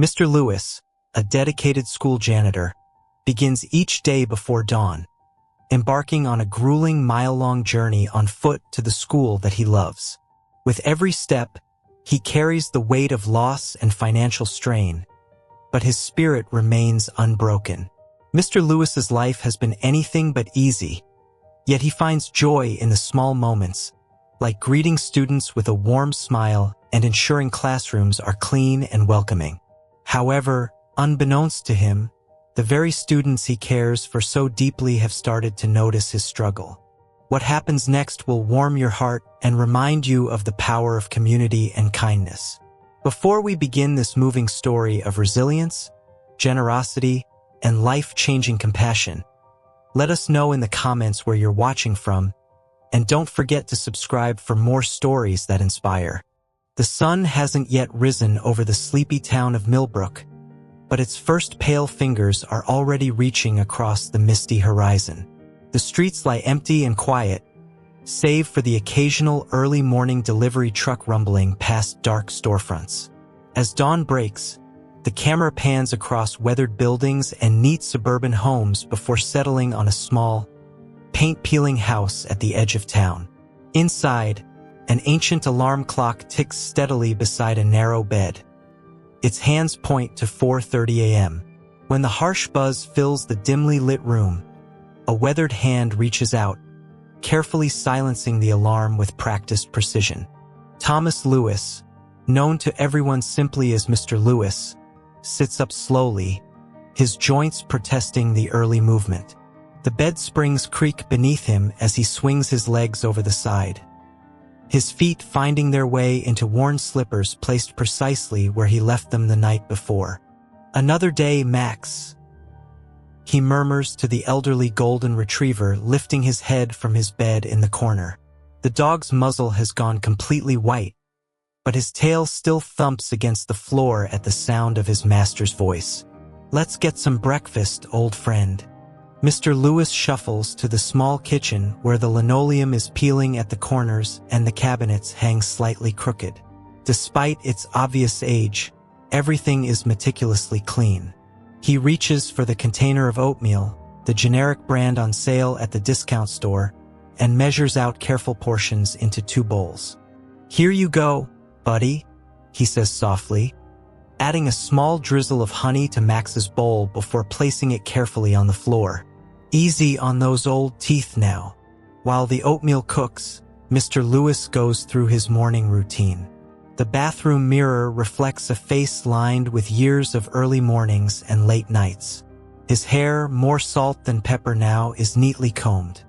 Mr. Lewis, a dedicated school janitor, begins each day before dawn, embarking on a grueling mile-long journey on foot to the school that he loves. With every step, he carries the weight of loss and financial strain, but his spirit remains unbroken. Mr. Lewis's life has been anything but easy, yet he finds joy in the small moments, like greeting students with a warm smile and ensuring classrooms are clean and welcoming. However, unbeknownst to him, the very students he cares for so deeply have started to notice his struggle. What happens next will warm your heart and remind you of the power of community and kindness. Before we begin this moving story of resilience, generosity, and life-changing compassion, let us know in the comments where you're watching from, and don't forget to subscribe for more stories that inspire. The sun hasn't yet risen over the sleepy town of Millbrook, but its first pale fingers are already reaching across the misty horizon. The streets lie empty and quiet, save for the occasional early morning delivery truck rumbling past dark storefronts. As dawn breaks, the camera pans across weathered buildings and neat suburban homes before settling on a small, paint-peeling house at the edge of town. Inside, an ancient alarm clock ticks steadily beside a narrow bed. Its hands point to 4:30 a.m. When the harsh buzz fills the dimly lit room, a weathered hand reaches out, carefully silencing the alarm with practiced precision. Thomas Lewis, known to everyone simply as Mr. Lewis, sits up slowly, his joints protesting the early movement. The bed springs creak beneath him as he swings his legs over the side, his feet finding their way into worn slippers placed precisely where he left them the night before. "Another day, Max," he murmurs to the elderly golden retriever lifting his head from his bed in the corner. The dog's muzzle has gone completely white, but his tail still thumps against the floor at the sound of his master's voice. "Let's get some breakfast, old friend." Mr. Lewis shuffles to the small kitchen where the linoleum is peeling at the corners and the cabinets hang slightly crooked. Despite its obvious age, everything is meticulously clean. He reaches for the container of oatmeal, the generic brand on sale at the discount store, and measures out careful portions into 2 bowls. "Here you go, buddy," he says softly, adding a small drizzle of honey to Max's bowl before placing it carefully on the floor. "Easy on those old teeth now." While the oatmeal cooks, Mr. Lewis goes through his morning routine. The bathroom mirror reflects a face lined with years of early mornings and late nights. His hair, more salt than pepper now, is neatly combed.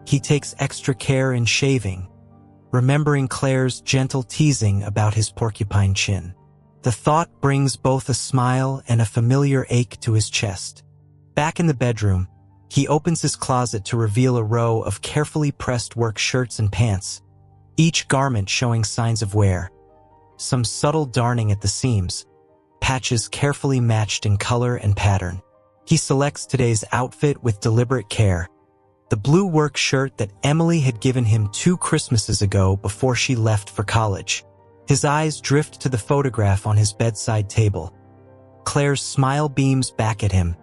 He takes extra care in shaving, remembering Claire's gentle teasing about his porcupine chin. The thought brings both a smile and a familiar ache to his chest. Back in the bedroom, he opens his closet to reveal a row of carefully pressed work shirts and pants, each garment showing signs of wear. Some subtle darning at the seams, patches carefully matched in color and pattern. He selects today's outfit with deliberate care, the blue work shirt that Emily had given him 2 Christmases ago before she left for college. His eyes drift to the photograph on his bedside table. Claire's smile beams back at him,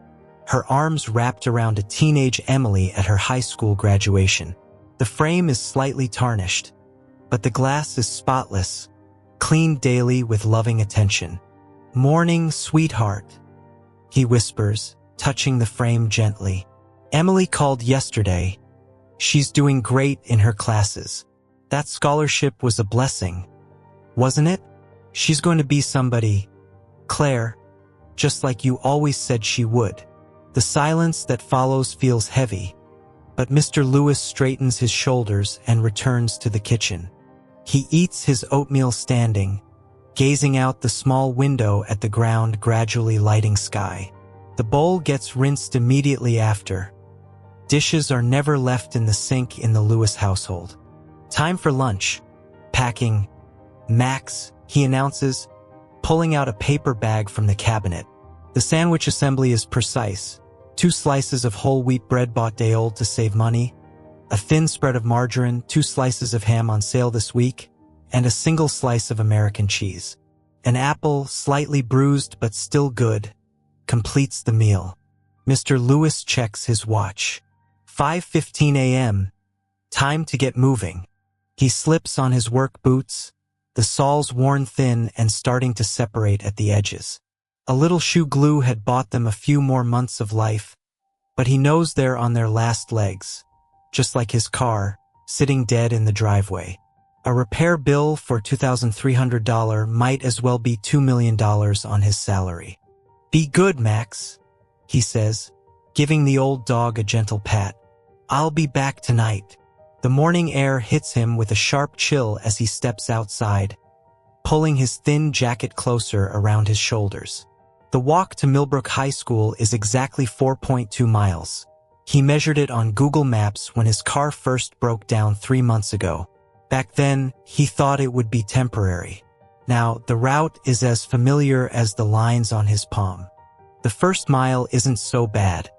her arms wrapped around a teenage Emily at her high school graduation. The frame is slightly tarnished, but the glass is spotless, cleaned daily with loving attention. "Morning, sweetheart," he whispers, touching the frame gently. "Emily called yesterday. She's doing great in her classes. That scholarship was a blessing, wasn't it? She's going to be somebody, Claire, just like you always said she would." The silence that follows feels heavy, but Mr. Lewis straightens his shoulders and returns to the kitchen. He eats his oatmeal standing, gazing out the small window at the ground gradually lighting sky. The bowl gets rinsed immediately after. Dishes are never left in the sink in the Lewis household. "Time for lunch. Packing. Max," he announces, pulling out a paper bag from the cabinet. The sandwich assembly is precise. 2 slices of whole wheat bread bought day old to save money, a thin spread of margarine, 2 slices of ham on sale this week, and a single slice of American cheese. An apple, slightly bruised but still good, completes the meal. Mr. Lewis checks his watch. 5:15 a.m. Time to get moving. He slips on his work boots, the soles worn thin and starting to separate at the edges. A little shoe glue had bought them a few more months of life, but he knows they're on their last legs, just like his car, sitting dead in the driveway. A repair bill for $2,300 might as well be $2 million on his salary. "Be good, Max," he says, giving the old dog a gentle pat. "I'll be back tonight." The morning air hits him with a sharp chill as he steps outside, pulling his thin jacket closer around his shoulders. The walk to Millbrook High School is exactly 4.2 miles. He measured it on Google Maps when his car first broke down 3 months ago. Back then, he thought it would be temporary. Now, the route is as familiar as the lines on his palm. The first mile isn't so bad.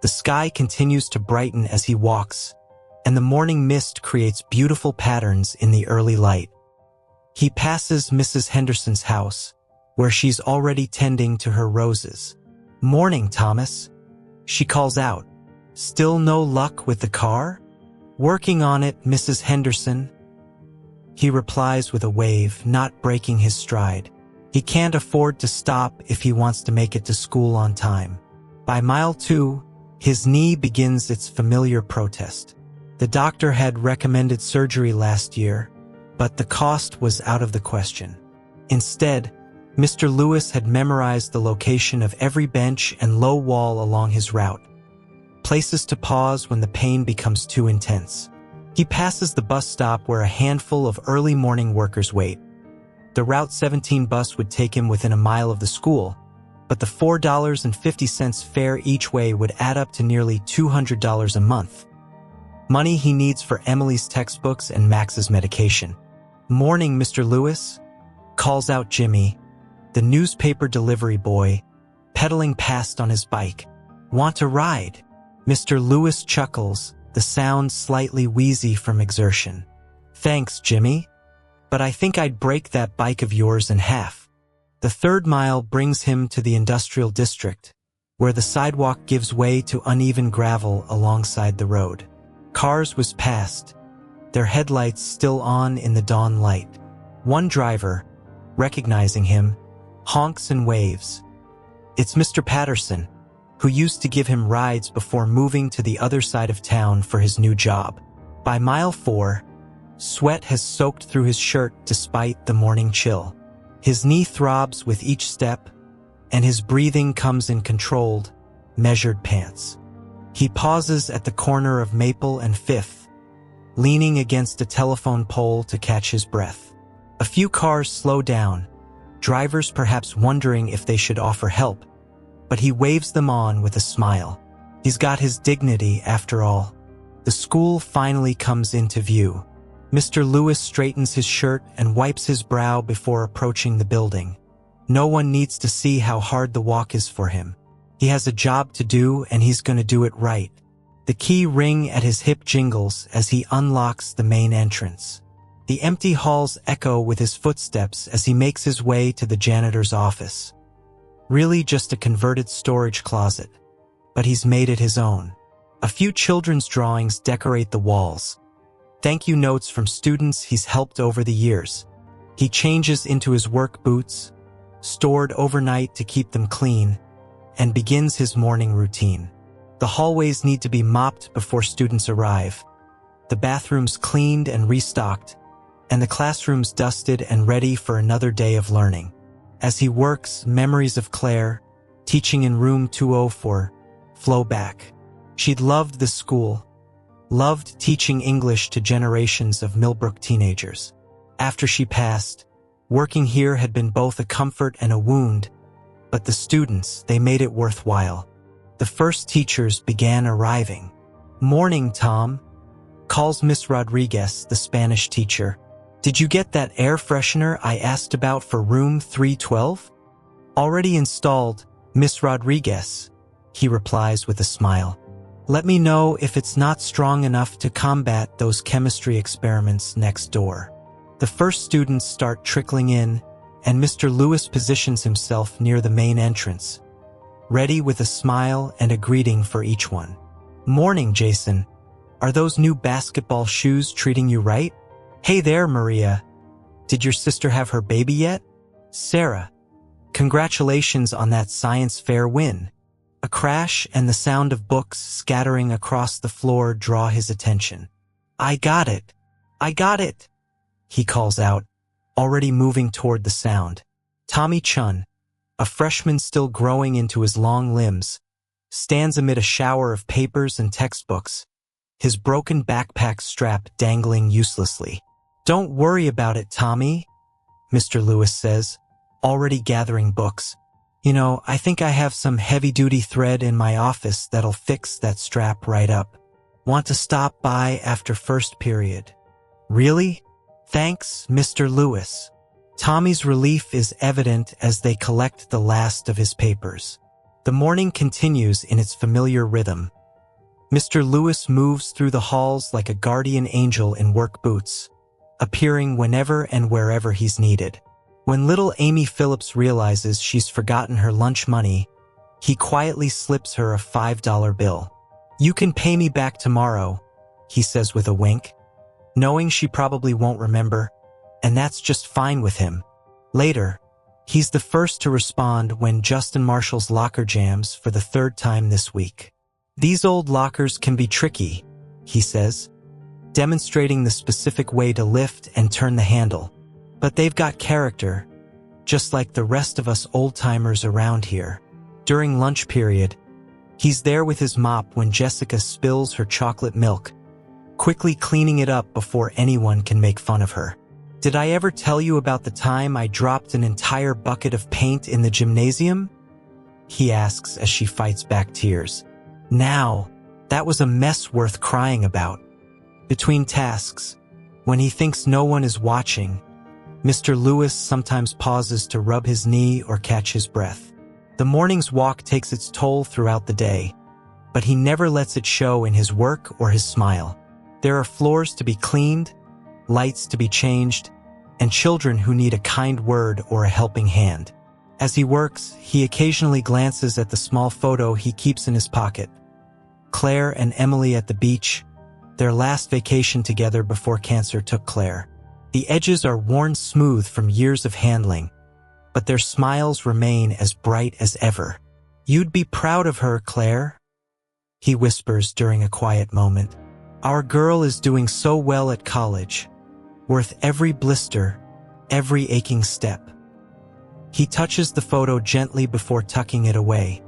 The sky continues to brighten as he walks, and the morning mist creates beautiful patterns in the early light. He passes Mrs. Henderson's house, where she's already tending to her roses. "Morning, Thomas," she calls out. "Still no luck with the car?" "Working on it, Mrs. Henderson," he replies with a wave, not breaking his stride. He can't afford to stop if he wants to make it to school on time. By mile 2, his knee begins its familiar protest. The doctor had recommended surgery last year, but the cost was out of the question. Instead, Mr. Lewis had memorized the location of every bench and low wall along his route, places to pause when the pain becomes too intense. He passes the bus stop where a handful of early morning workers wait. The Route 17 bus would take him within a mile of the school, but the $4.50 fare each way would add up to nearly $200 a month. Money he needs for Emily's textbooks and Max's medication. "Morning, Mr. Lewis," calls out Jimmy, the newspaper delivery boy, pedaling past on his bike. "Want a ride?" Mr. Lewis chuckles, the sound slightly wheezy from exertion. "Thanks, Jimmy, but I think I'd break that bike of yours in half." The third mile brings him to the industrial district, where the sidewalk gives way to uneven gravel alongside the road. Cars whiz past, their headlights still on in the dawn light. One driver, recognizing him, honks and waves. It's Mr. Patterson, who used to give him rides before moving to the other side of town for his new job. By mile 4, sweat has soaked through his shirt despite the morning chill. His knee throbs with each step, and his breathing comes in controlled, measured pants. He pauses at the corner of Maple and 5th, leaning against a telephone pole to catch his breath. A few cars slow down, drivers perhaps wondering if they should offer help, but he waves them on with a smile. He's got his dignity after all. The school finally comes into view. Mr. Lewis straightens his shirt and wipes his brow before approaching the building. No one needs to see how hard the walk is for him. He has a job to do, and he's going to do it right. The key ring at his hip jingles as he unlocks the main entrance. The empty halls echo with his footsteps as he makes his way to the janitor's office. Really just a converted storage closet, but he's made it his own. A few children's drawings decorate the walls. Thank you notes from students he's helped over the years. He changes into his work boots, stored overnight to keep them clean, and begins his morning routine. The hallways need to be mopped before students arrive, the bathrooms cleaned and restocked, and the classrooms dusted and ready for another day of learning. As he works, memories of Claire, teaching in room 204, flow back. She'd loved the school, loved teaching English to generations of Millbrook teenagers. After she passed, working here had been both a comfort and a wound, but the students, they made it worthwhile. The first teachers began arriving. "Morning, Tom," calls Miss Rodriguez, the Spanish teacher. "Did you get that air freshener I asked about for room 312? "Already installed, Miss Rodriguez," he replies with a smile. "Let me know if it's not strong enough to combat those chemistry experiments next door." The first students start trickling in, and Mr. Lewis positions himself near the main entrance, ready with a smile and a greeting for each one. "Morning, Jason. Are those new basketball shoes treating you right? Hey there, Maria. Did your sister have her baby yet? Sarah. Congratulations on that science fair win." A crash and the sound of books scattering across the floor draw his attention. "I got it. I got it," he calls out, already moving toward the sound. Tommy Chun, a freshman still growing into his long limbs, stands amid a shower of papers and textbooks, his broken backpack strap dangling uselessly. "Don't worry about it, Tommy," Mr. Lewis says, already gathering books. "You know, I think I have some heavy-duty thread in my office that'll fix that strap right up. Want to stop by after first period?" "Really? Thanks, Mr. Lewis." Tommy's relief is evident as they collect the last of his papers. The morning continues in its familiar rhythm. Mr. Lewis moves through the halls like a guardian angel in work boots, appearing whenever and wherever he's needed. When little Amy Phillips realizes she's forgotten her lunch money, he quietly slips her a $5 bill. "You can pay me back tomorrow," he says with a wink, knowing she probably won't remember, and that's just fine with him. Later, he's the first to respond when Justin Marshall's locker jams for the third time this week. "These old lockers can be tricky," he says, demonstrating the specific way to lift and turn the handle. "But they've got character, just like the rest of us old-timers around here." During lunch period, he's there with his mop when Jessica spills her chocolate milk, quickly cleaning it up before anyone can make fun of her. "Did I ever tell you about the time I dropped an entire bucket of paint in the gymnasium?" he asks as she fights back tears. Now, that was a mess worth crying about. Between tasks, when he thinks no one is watching, Mr. Lewis sometimes pauses to rub his knee or catch his breath. The morning's walk takes its toll throughout the day, but he never lets it show in his work or his smile. There are floors to be cleaned, lights to be changed, and children who need a kind word or a helping hand. As he works, he occasionally glances at the small photo he keeps in his pocket. Claire and Emily at the beach, their last vacation together before cancer took Claire. The edges are worn smooth from years of handling, but their smiles remain as bright as ever. "You'd be proud of her, Claire," he whispers during a quiet moment. "Our girl is doing so well at college, worth every blister, every aching step." He touches the photo gently before tucking it away.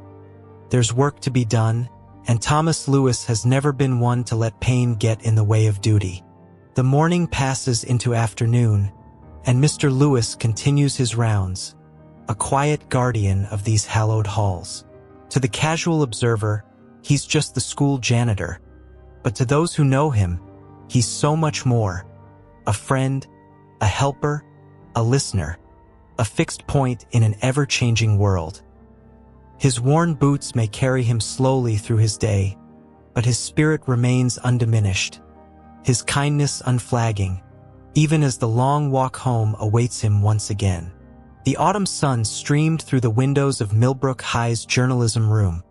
There's work to be done, and Thomas Lewis has never been one to let pain get in the way of duty. The morning passes into afternoon, and Mr. Lewis continues his rounds, a quiet guardian of these hallowed halls. To the casual observer, he's just the school janitor, but to those who know him, he's so much more. A friend, a helper, a listener, a fixed point in an ever-changing world. His worn boots may carry him slowly through his day, but his spirit remains undiminished, his kindness unflagging, even as the long walk home awaits him once again. The autumn sun streamed through the windows of Millbrook High's journalism room,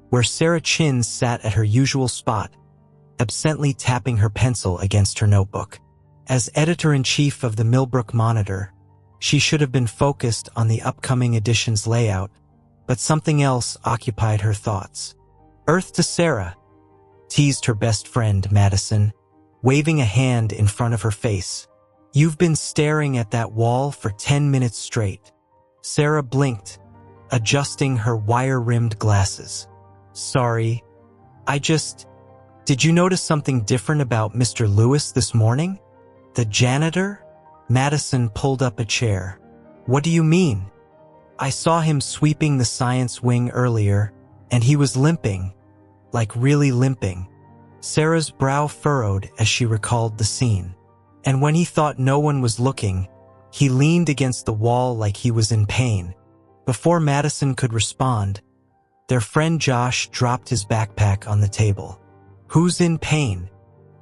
where Sarah Chin sat at her usual spot, absently tapping her pencil against her notebook. As editor-in-chief of the Millbrook Monitor, she should have been focused on the upcoming edition's layout, but something else occupied her thoughts. "Earth to Sarah," teased her best friend, Madison, waving a hand in front of her face. "You've been staring at that wall for 10 minutes straight." Sarah blinked, adjusting her wire-rimmed glasses. "Sorry, did you notice something different about Mr. Lewis this morning?" "The janitor?" Madison pulled up a chair. "What do you mean?" "I saw him sweeping the science wing earlier, and he was limping, like really limping." Sarah's brow furrowed as she recalled the scene. "And when he thought no one was looking, he leaned against the wall like he was in pain." Before Madison could respond, their friend Josh dropped his backpack on the table. "Who's in pain?"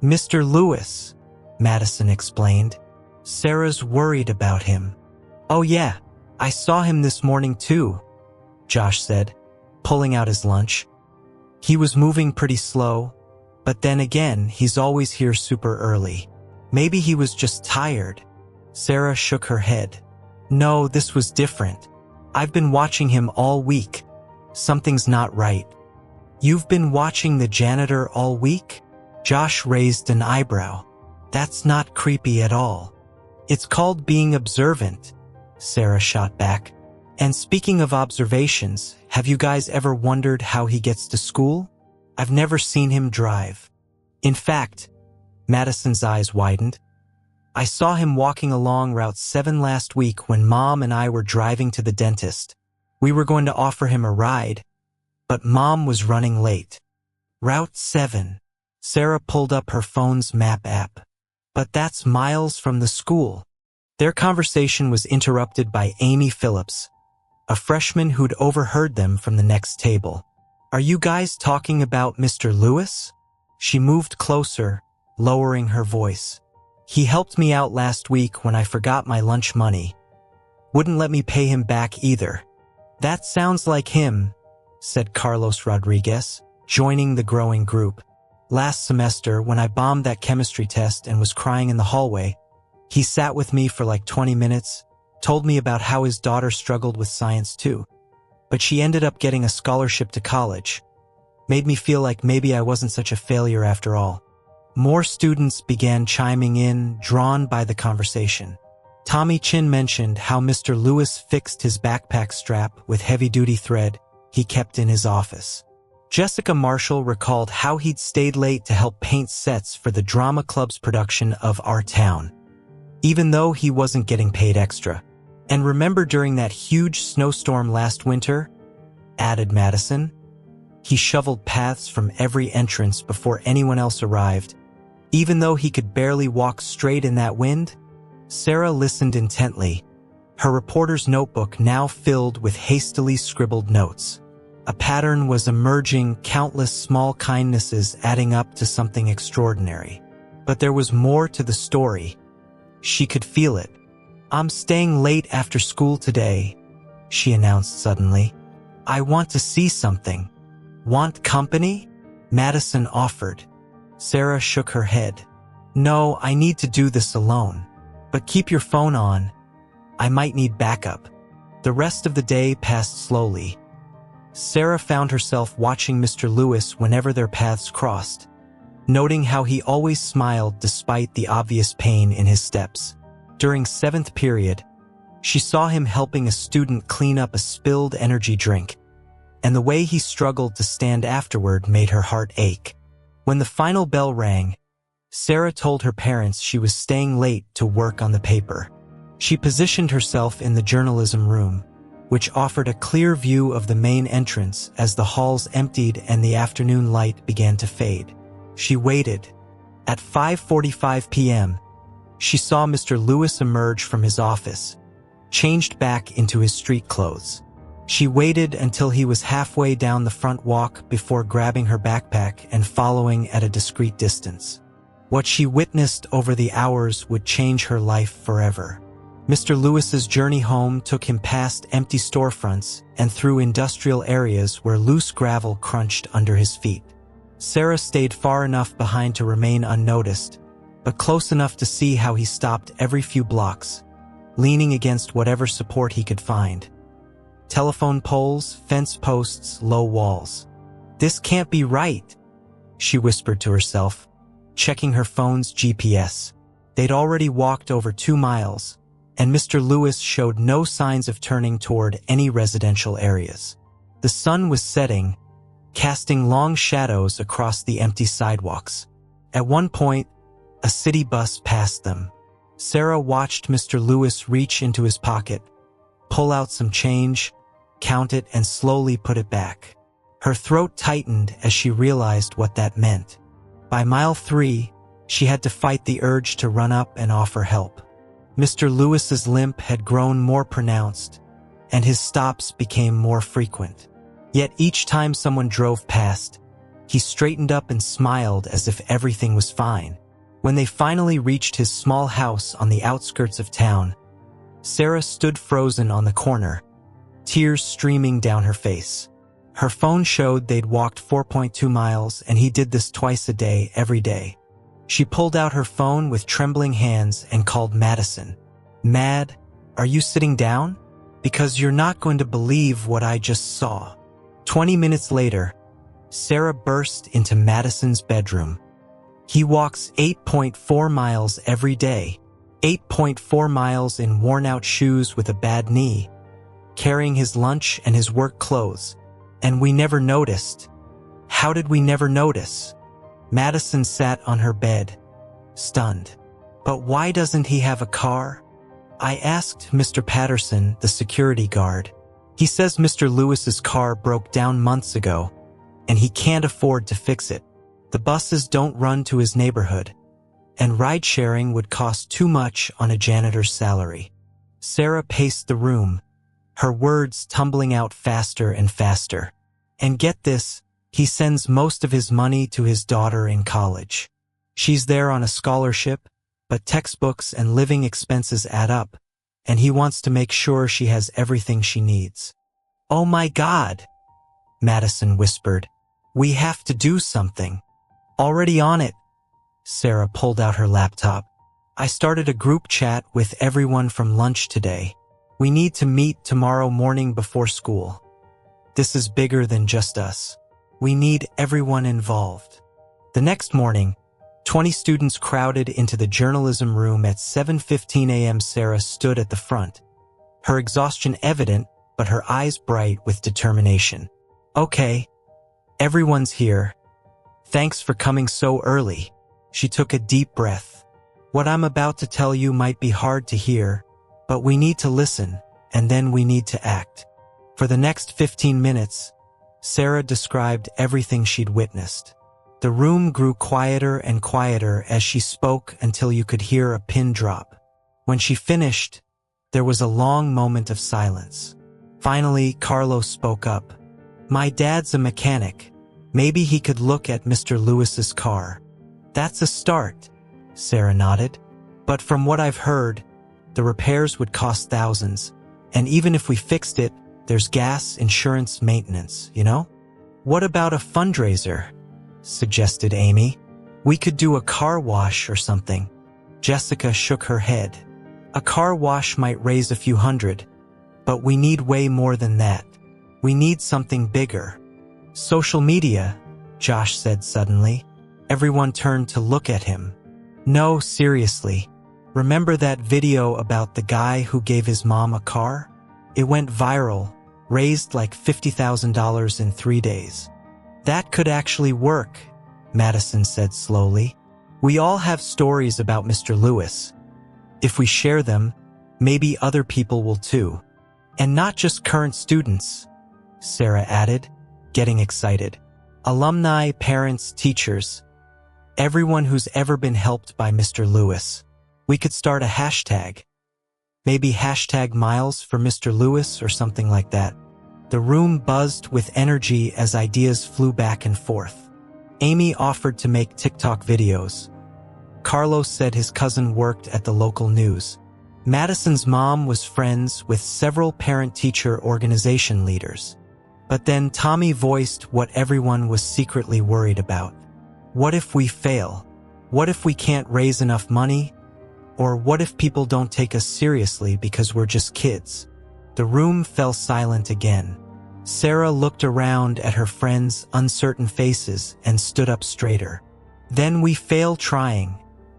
"Mr. Lewis," Madison explained. "Sarah's worried about him." "Oh yeah, I saw him this morning too, Josh said, pulling out his lunch. He was moving pretty slow, but then again, he's always here super early. Maybe he was just tired. Sarah shook her head. No, this was different. I've been watching him all week. Something's not right. You've been watching the janitor all week? Josh raised an eyebrow. That's not creepy at all. It's called being observant, Sarah shot back. And speaking of observations, have you guys ever wondered how he gets to school? I've never seen him drive. In fact, Madison's eyes widened. I saw him walking along Route 7 last week when Mom and I were driving to the dentist. We were going to offer him a ride, but Mom was running late. Route 7. Sarah pulled up her phone's map app. But that's miles from the school. Their conversation was interrupted by Amy Phillips, a freshman who'd overheard them from the next table. Are you guys talking about Mr. Lewis? She moved closer, lowering her voice. He helped me out last week when I forgot my lunch money. Wouldn't let me pay him back either. That sounds like him, said Carlos Rodriguez, joining the growing group. Last semester, when I bombed that chemistry test and was crying in the hallway, he sat with me for like 20 minutes, told me about how his daughter struggled with science too. But she ended up getting a scholarship to college. Made me feel like maybe I wasn't such a failure after all. More students began chiming in, drawn by the conversation. Tommy Chin mentioned how Mr. Lewis fixed his backpack strap with heavy-duty thread he kept in his office. Jessica Marshall recalled how he'd stayed late to help paint sets for the drama club's production of Our Town, even though he wasn't getting paid extra. And remember during that huge snowstorm last winter? Added Madison. He shoveled paths from every entrance before anyone else arrived, even though he could barely walk straight in that wind. Sarah listened intently, her reporter's notebook now filled with hastily scribbled notes. A pattern was emerging, countless small kindnesses adding up to something extraordinary. But there was more to the story. She could feel it. I'm staying late after school today, she announced suddenly. I want to see something. Want company? Madison offered. Sarah shook her head. No, I need to do this alone. But keep your phone on. I might need backup. The rest of the day passed slowly. Sarah found herself watching Mr. Lewis whenever their paths crossed, noting how he always smiled despite the obvious pain in his steps. During 7th period, she saw him helping a student clean up a spilled energy drink, and the way he struggled to stand afterward made her heart ache. When the final bell rang, Sarah told her parents she was staying late to work on the paper. She positioned herself in the journalism room, which offered a clear view of the main entrance as the halls emptied and the afternoon light began to fade. She waited. At 5:45 p.m., she saw Mr. Lewis emerge from his office, changed back into his street clothes. She waited until he was halfway down the front walk before grabbing her backpack and following at a discreet distance. What she witnessed over the hours would change her life forever. Mr. Lewis's journey home took him past empty storefronts and through industrial areas where loose gravel crunched under his feet. Sarah stayed far enough behind to remain unnoticed, but close enough to see how he stopped every few blocks, leaning against whatever support he could find. Telephone poles, fence posts, low walls. This can't be right, she whispered to herself, checking her phone's GPS. They'd already walked over 2 miles, and Mr. Lewis showed no signs of turning toward any residential areas. The sun was setting, casting long shadows across the empty sidewalks. At one point, a city bus passed them. Sarah watched Mr. Lewis reach into his pocket, pull out some change, count it, and slowly put it back. Her throat tightened as she realized what that meant. By mile 3, she had to fight the urge to run up and offer help. Mr. Lewis's limp had grown more pronounced, and his stops became more frequent. Yet each time someone drove past, he straightened up and smiled as if everything was fine. When they finally reached his small house on the outskirts of town, Sarah stood frozen on the corner, tears streaming down her face. Her phone showed they'd walked 4.2 miles, and he did this twice a day, every day. She pulled out her phone with trembling hands and called Madison. "Mad, are you sitting down? Because you're not going to believe what I just saw." 20 minutes later, Sarah burst into Madison's bedroom. He walks 8.4 miles every day, 8.4 miles in worn-out shoes with a bad knee, carrying his lunch and his work clothes. And we never noticed. How did we never notice? Madison sat on her bed, stunned. But why doesn't he have a car? I asked Mr. Patterson, the security guard. He says Mr. Lewis's car broke down months ago, and he can't afford to fix it. The buses don't run to his neighborhood, and ride-sharing would cost too much on a janitor's salary. Sarah paced the room, her words tumbling out faster and faster. And get this, he sends most of his money to his daughter in college. She's there on a scholarship, but textbooks and living expenses add up, and he wants to make sure she has everything she needs. "Oh my God," Madison whispered. "We have to do something." "Already on it." Sarah pulled out her laptop. "I started a group chat with everyone from lunch today. We need to meet tomorrow morning before school. This is bigger than just us. We need everyone involved." The next morning, 20 students crowded into the journalism room at 7:15 a.m. Sarah stood at the front, her exhaustion evident, but her eyes bright with determination. "Okay, everyone's here. Thanks for coming so early." She took a deep breath. "What I'm about to tell you might be hard to hear, but we need to listen, and then we need to act." For the next 15 minutes, Sarah described everything she'd witnessed. The room grew quieter and quieter as she spoke until you could hear a pin drop. When she finished, there was a long moment of silence. Finally, Carlos spoke up. "My dad's a mechanic. Maybe he could look at Mr. Lewis's car." "That's a start," Sarah nodded. "But from what I've heard, the repairs would cost thousands, and even if we fixed it, there's gas, insurance, maintenance, you know?" "What about a fundraiser?" suggested Amy. "We could do a car wash or something." Jessica shook her head. "A car wash might raise a few hundred, but we need way more than that. We need something bigger." "Social media," Josh said suddenly. Everyone turned to look at him. "No, seriously. Remember that video about the guy who gave his mom a car? It went viral, raised like $50,000 in 3 days. "That could actually work," Madison said slowly. "We all have stories about Mr. Lewis. If we share them, maybe other people will too. And not just current students," Sarah added, getting excited. "Alumni, parents, teachers. Everyone who's ever been helped by Mr. Lewis. We could start a hashtag. Maybe hashtag Miles for Mr. Lewis or something like that." The room buzzed with energy as ideas flew back and forth. Amy offered to make TikTok videos. Carlos said his cousin worked at the local news. Madison's mom was friends with several parent-teacher organization leaders. But then Tommy voiced what everyone was secretly worried about. What if we fail? What if we can't raise enough money? Or what if people don't take us seriously because we're just kids? The room fell silent again. Sarah looked around at her friends' uncertain faces and stood up straighter. "Then we fail trying,"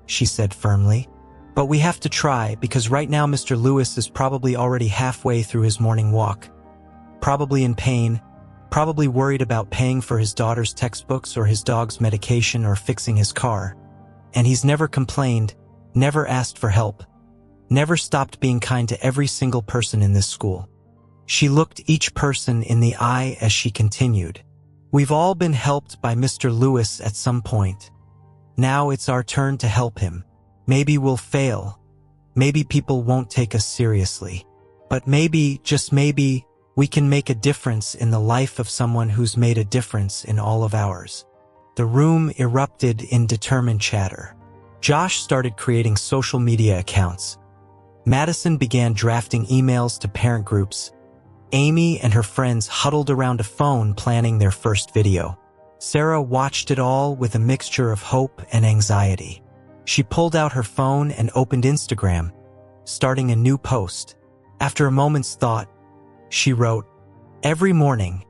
she said firmly. "But we have to try because right now Mr. Lewis is probably already halfway through his morning walk. Probably in pain, probably worried about paying for his daughter's textbooks or his dog's medication or fixing his car. And he's never complained, never asked for help, never stopped being kind to every single person in this school." She looked each person in the eye as she continued. "We've all been helped by Mr. Lewis at some point. Now it's our turn to help him. Maybe we'll fail. Maybe people won't take us seriously. But maybe, just maybe, we can make a difference in the life of someone who's made a difference in all of ours." The room erupted in determined chatter. Josh started creating social media accounts. Madison began drafting emails to parent groups. Amy and her friends huddled around a phone planning their first video. Sarah watched it all with a mixture of hope and anxiety. She pulled out her phone and opened Instagram, starting a new post. After a moment's thought, she wrote, "Every morning,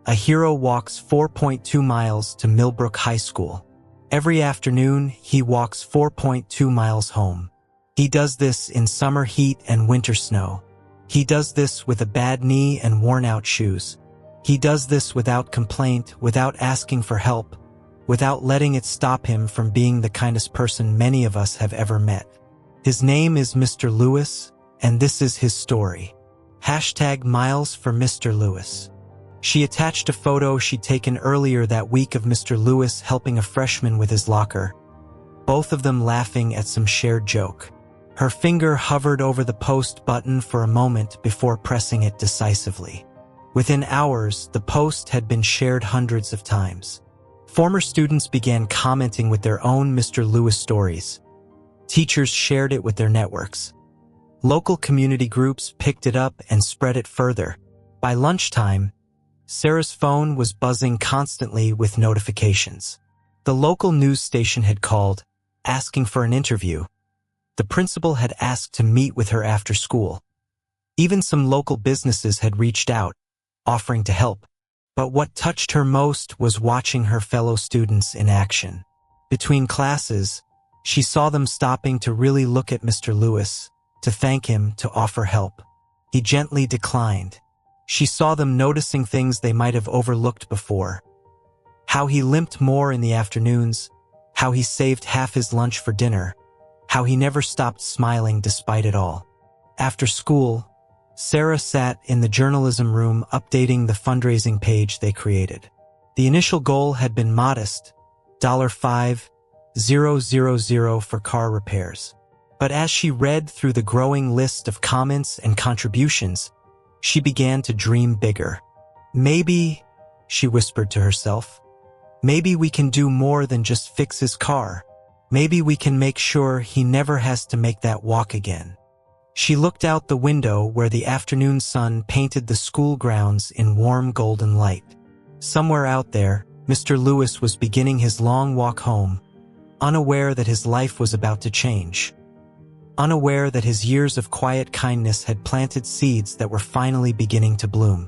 a hero walks 4.2 miles to Millbrook High School. Every afternoon, he walks 4.2 miles home. He does this in summer heat and winter snow. He does this with a bad knee and worn-out shoes. He does this without complaint, without asking for help, without letting it stop him from being the kindest person many of us have ever met. His name is Mr. Lewis, and this is his story. Hashtag Miles for Mr. Lewis." She attached a photo she'd taken earlier that week of Mr. Lewis helping a freshman with his locker, both of them laughing at some shared joke. Her finger hovered over the post button for a moment before pressing it decisively. Within hours, the post had been shared hundreds of times. Former students began commenting with their own Mr. Lewis stories. Teachers shared it with their networks. Local community groups picked it up and spread it further. By lunchtime, Sarah's phone was buzzing constantly with notifications. The local news station had called, asking for an interview. The principal had asked to meet with her after school. Even some local businesses had reached out, offering to help. But what touched her most was watching her fellow students in action. Between classes, she saw them stopping to really look at Mr. Lewis, to thank him, to offer help. He gently declined. She saw them noticing things they might have overlooked before. How he limped more in the afternoons, how he saved half his lunch for dinner, how he never stopped smiling despite it all. After school, Sarah sat in the journalism room updating the fundraising page they created. The initial goal had been modest, $5,000 for car repairs. But as she read through the growing list of comments and contributions, she began to dream bigger. Maybe, she whispered to herself, maybe we can do more than just fix his car. Maybe we can make sure he never has to make that walk again. She looked out the window where the afternoon sun painted the school grounds in warm golden light. Somewhere out there, Mr. Lewis was beginning his long walk home, unaware that his life was about to change. Unaware that his years of quiet kindness had planted seeds that were finally beginning to bloom.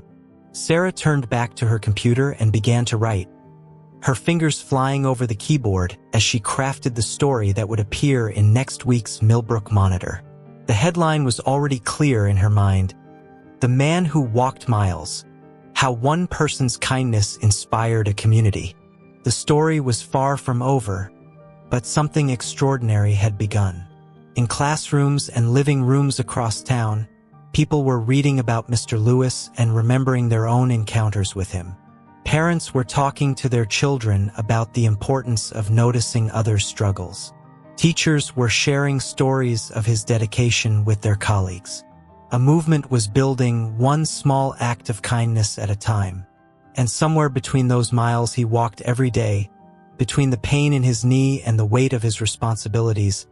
Sarah turned back to her computer and began to write, her fingers flying over the keyboard as she crafted the story that would appear in next week's Millbrook Monitor. The headline was already clear in her mind. The Man Who Walked Miles. How One Person's Kindness Inspired a Community. The story was far from over, but something extraordinary had begun. In classrooms and living rooms across town, people were reading about Mr. Lewis and remembering their own encounters with him. Parents were talking to their children about the importance of noticing others' struggles. Teachers were sharing stories of his dedication with their colleagues. A movement was building, one small act of kindness at a time. And somewhere between those miles he walked every day, between the pain in his knee and the weight of his responsibilities,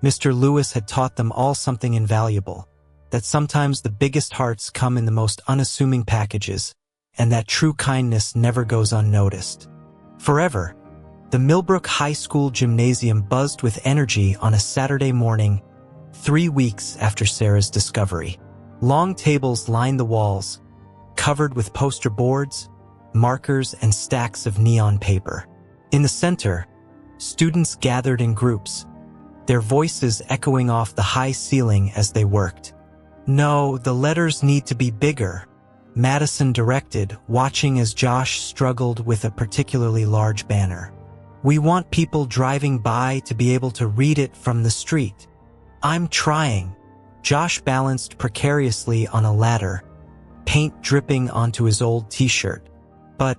Mr. Lewis had taught them all something invaluable, that sometimes the biggest hearts come in the most unassuming packages, and that true kindness never goes unnoticed. Forever, the Millbrook High School gymnasium buzzed with energy on a Saturday morning, 3 weeks after Sarah's discovery. Long tables lined the walls, covered with poster boards, markers, and stacks of neon paper. In the center, students gathered in groups, their voices echoing off the high ceiling as they worked. "No, the letters need to be bigger," Madison directed, watching as Josh struggled with a particularly large banner. "We want people driving by to be able to read it from the street." "I'm trying." Josh balanced precariously on a ladder, paint dripping onto his old t-shirt. "But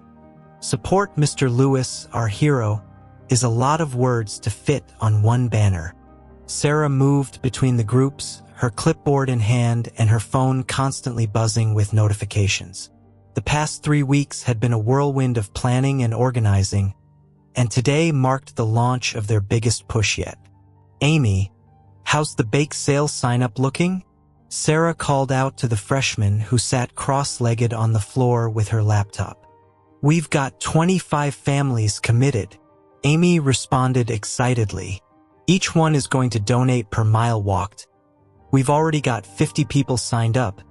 support Mr. Lewis, our hero," is a lot of words to fit on one banner. Sarah moved between the groups, her clipboard in hand and her phone constantly buzzing with notifications. The past 3 weeks had been a whirlwind of planning and organizing, and today marked the launch of their biggest push yet. Amy, "How's the bake sale sign-up looking?" Sarah called out to the freshman who sat cross-legged on the floor with her laptop. "We've got 25 families committed," Amy responded excitedly. "Each one is going to donate per mile walked. We've already got 50 people signed up,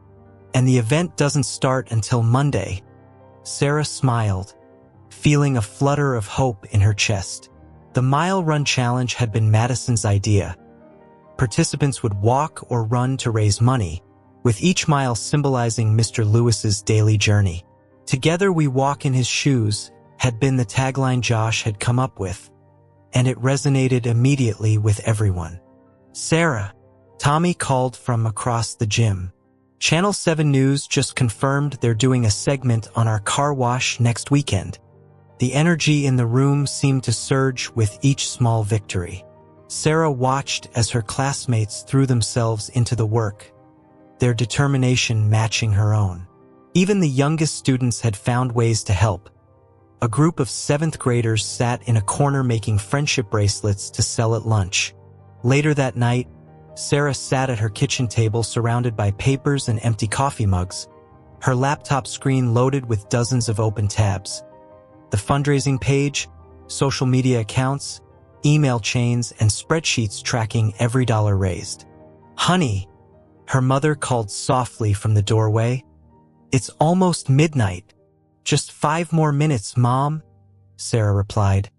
and the event doesn't start until Monday." Sarah smiled, feeling a flutter of hope in her chest. The Mile Run Challenge had been Madison's idea. Participants would walk or run to raise money, with each mile symbolizing Mr. Lewis's daily journey. "Together we walk in his shoes" had been the tagline Josh had come up with, and it resonated immediately with everyone. "Sarah," Tommy called from across the gym. "Channel 7 News just confirmed they're doing a segment on our car wash next weekend." The energy in the room seemed to surge with each small victory. Sarah watched as her classmates threw themselves into the work, their determination matching her own. Even the youngest students had found ways to help. A group of 7th graders sat in a corner making friendship bracelets to sell at lunch. Later that night, Sarah sat at her kitchen table surrounded by papers and empty coffee mugs, her laptop screen loaded with dozens of open tabs. The fundraising page, social media accounts, email chains, and spreadsheets tracking every dollar raised. "Honey," her mother called softly from the doorway. "It's almost midnight. Just 5 more minutes, Mom," Sarah replied,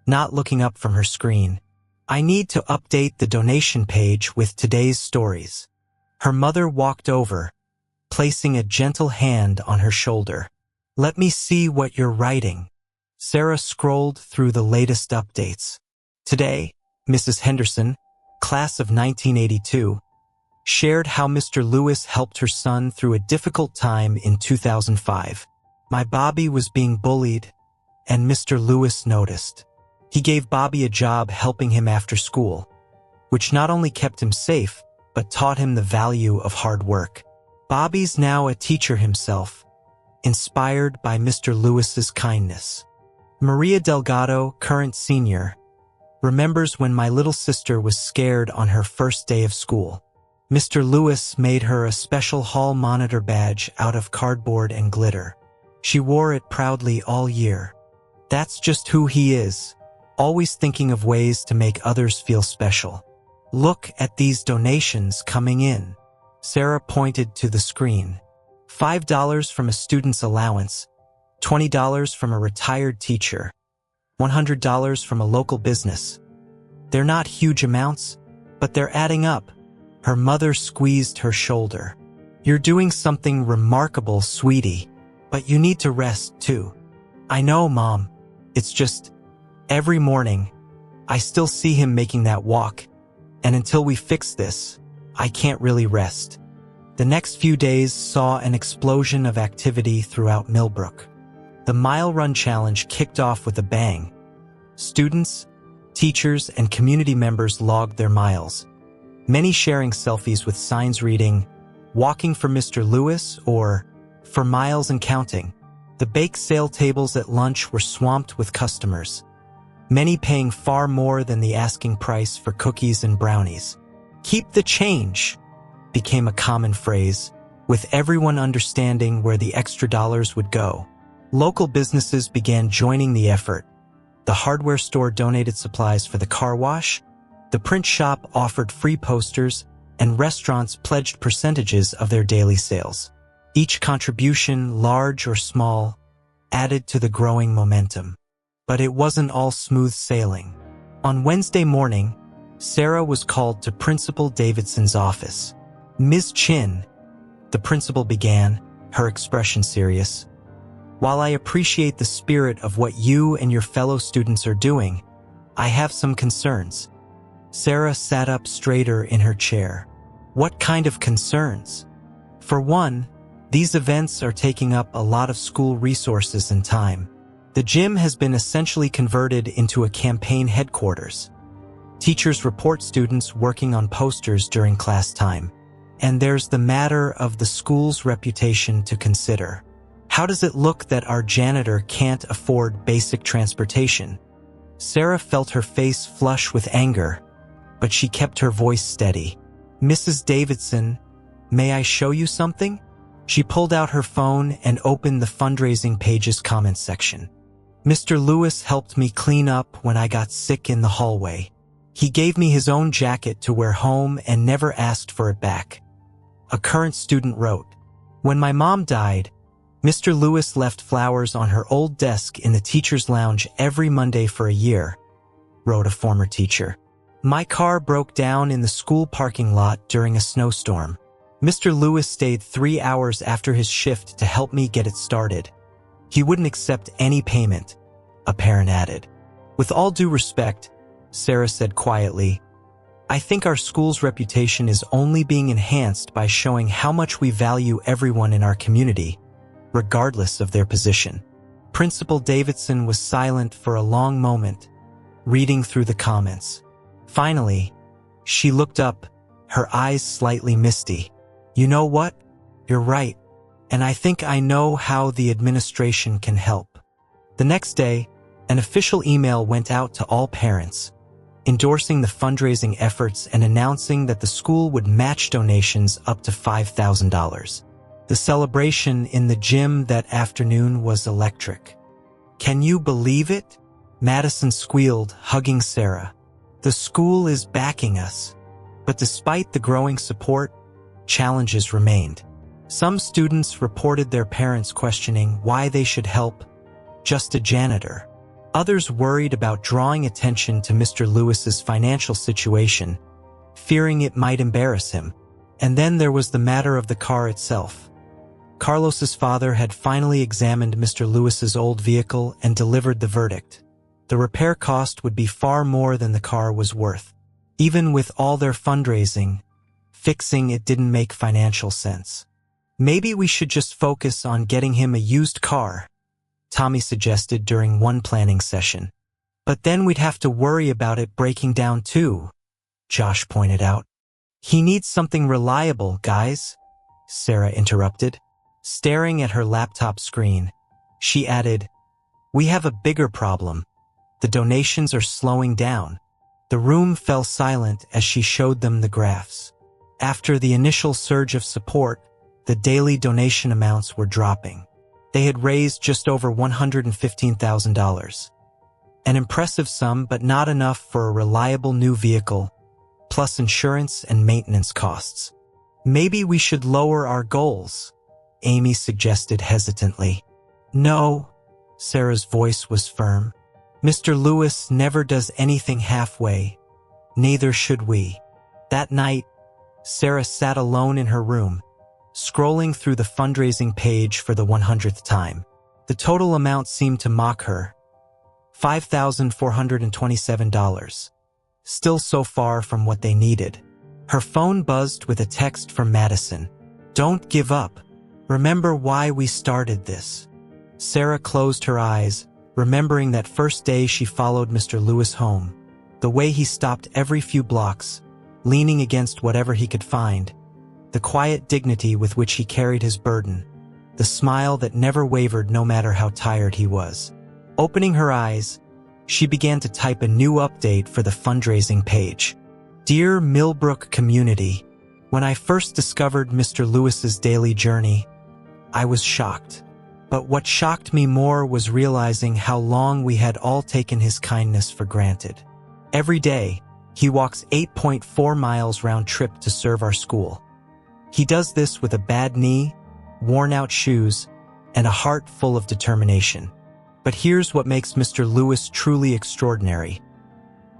not looking up from her screen. "I need to update the donation page with today's stories." Her mother walked over, placing a gentle hand on her shoulder. "Let me see what you're writing." Sarah scrolled through the latest updates. Today, Mrs. Henderson, class of 1982, shared how Mr. Lewis helped her son through a difficult time in 2005. "My Bobby was being bullied, and Mr. Lewis noticed. He gave Bobby a job helping him after school, which not only kept him safe, but taught him the value of hard work. Bobby's now a teacher himself, inspired by Mr. Lewis's kindness." Maria Delgado, current senior, remembers when my little sister was scared on her first day of school. Mr. Lewis made her a special hall monitor badge out of cardboard and glitter. She wore it proudly all year. That's just who he is, always thinking of ways to make others feel special. "Look at these donations coming in." Sarah pointed to the screen. $5 from a student's allowance, $20 from a retired teacher, $100 from a local business. They're not huge amounts, but they're adding up. Her mother squeezed her shoulder. "You're doing something remarkable, sweetie, but you need to rest too." "I know, Mom. It's just, every morning, I still see him making that walk, and until we fix this, I can't really rest." The next few days saw an explosion of activity throughout Millbrook. The Mile Run Challenge kicked off with a bang. Students, teachers, and community members logged their miles, many sharing selfies with signs reading, "Walking for Mr. Lewis" or "For miles and counting." The bake sale tables at lunch were swamped with customers, many paying far more than the asking price for cookies and brownies. "Keep the change" became a common phrase, with everyone understanding where the extra dollars would go. Local businesses began joining the effort. The hardware store donated supplies for the car wash, the print shop offered free posters, and restaurants pledged percentages of their daily sales. Each contribution, large or small, added to the growing momentum. But it wasn't all smooth sailing. On Wednesday morning, Sarah was called to Principal Davidson's office. "Ms. Chin," the principal began, her expression serious, "while I appreciate the spirit of what you and your fellow students are doing, I have some concerns." Sarah sat up straighter in her chair. "What kind of concerns?" "For one, these events are taking up a lot of school resources and time. The gym has been essentially converted into a campaign headquarters. Teachers report students working on posters during class time. And there's the matter of the school's reputation to consider. How does it look that our janitor can't afford basic transportation?" Sarah felt her face flush with anger. but she kept her voice steady. "Mrs. Davidson, may I show you something?" She pulled out her phone and opened the fundraising page's comments section. "Mr. Lewis helped me clean up when I got sick in the hallway. He gave me his own jacket to wear home and never asked for it back." A current student wrote, "When my mom died, Mr. Lewis left flowers on her old desk in the teacher's lounge every Monday for a year," wrote a former teacher. "My car broke down in the school parking lot during a snowstorm. Mr. Lewis stayed 3 hours after his shift to help me get it started. He wouldn't accept any payment," a parent added. "With all due respect," Sarah said quietly, "I think our school's reputation is only being enhanced by showing how much we value everyone in our community, regardless of their position." Principal Davidson was silent for a long moment, reading through the comments. Finally, she looked up, her eyes slightly misty. "You know what? You're right, and I think I know how the administration can help." The next day, an official email went out to all parents, endorsing the fundraising efforts and announcing that the school would match donations up to $5,000. The celebration in the gym that afternoon was electric. "Can you believe it?" Madison squealed, hugging Sarah. "The school is backing us." But despite the growing support, challenges remained. Some students reported their parents questioning why they should help just a janitor. Others worried about drawing attention to Mr. Lewis's financial situation, fearing it might embarrass him. And then there was the matter of the car itself. Carlos's father had finally examined Mr. Lewis's old vehicle and delivered the verdict. The repair cost would be far more than the car was worth. Even with all their fundraising, fixing it didn't make financial sense. "Maybe we should just focus on getting him a used car," Tommy suggested during one planning session. "But then we'd have to worry about it breaking down too," Josh pointed out. "He needs something reliable, guys," Sarah interrupted. Staring at her laptop screen, she added, "We have a bigger problem. The donations are slowing down." The room fell silent as she showed them the graphs. After the initial surge of support, the daily donation amounts were dropping. They had raised just over $115,000. An impressive sum, but not enough for a reliable new vehicle, plus insurance and maintenance costs. "Maybe we should lower our goals," Amy suggested hesitantly. "No," Sarah's voice was firm. "Mr. Lewis never does anything halfway. Neither should we." That night, Sarah sat alone in her room, scrolling through the fundraising page for the 100th time. The total amount seemed to mock her. $5,427. Still so far from what they needed. Her phone buzzed with a text from Madison. "Don't give up. Remember why we started this." Sarah closed her eyes, remembering that first day she followed Mr. Lewis home. The way he stopped every few blocks, leaning against whatever he could find. The quiet dignity with which he carried his burden. The smile that never wavered no matter how tired he was. Opening her eyes, she began to type a new update for the fundraising page. "Dear Millbrook community, when I first discovered Mr. Lewis's daily journey, I was shocked. But what shocked me more was realizing how long we had all taken his kindness for granted. Every day, he walks 8.4 miles round trip to serve our school. He does this with a bad knee, worn-out shoes, and a heart full of determination. But here's what makes Mr. Lewis truly extraordinary.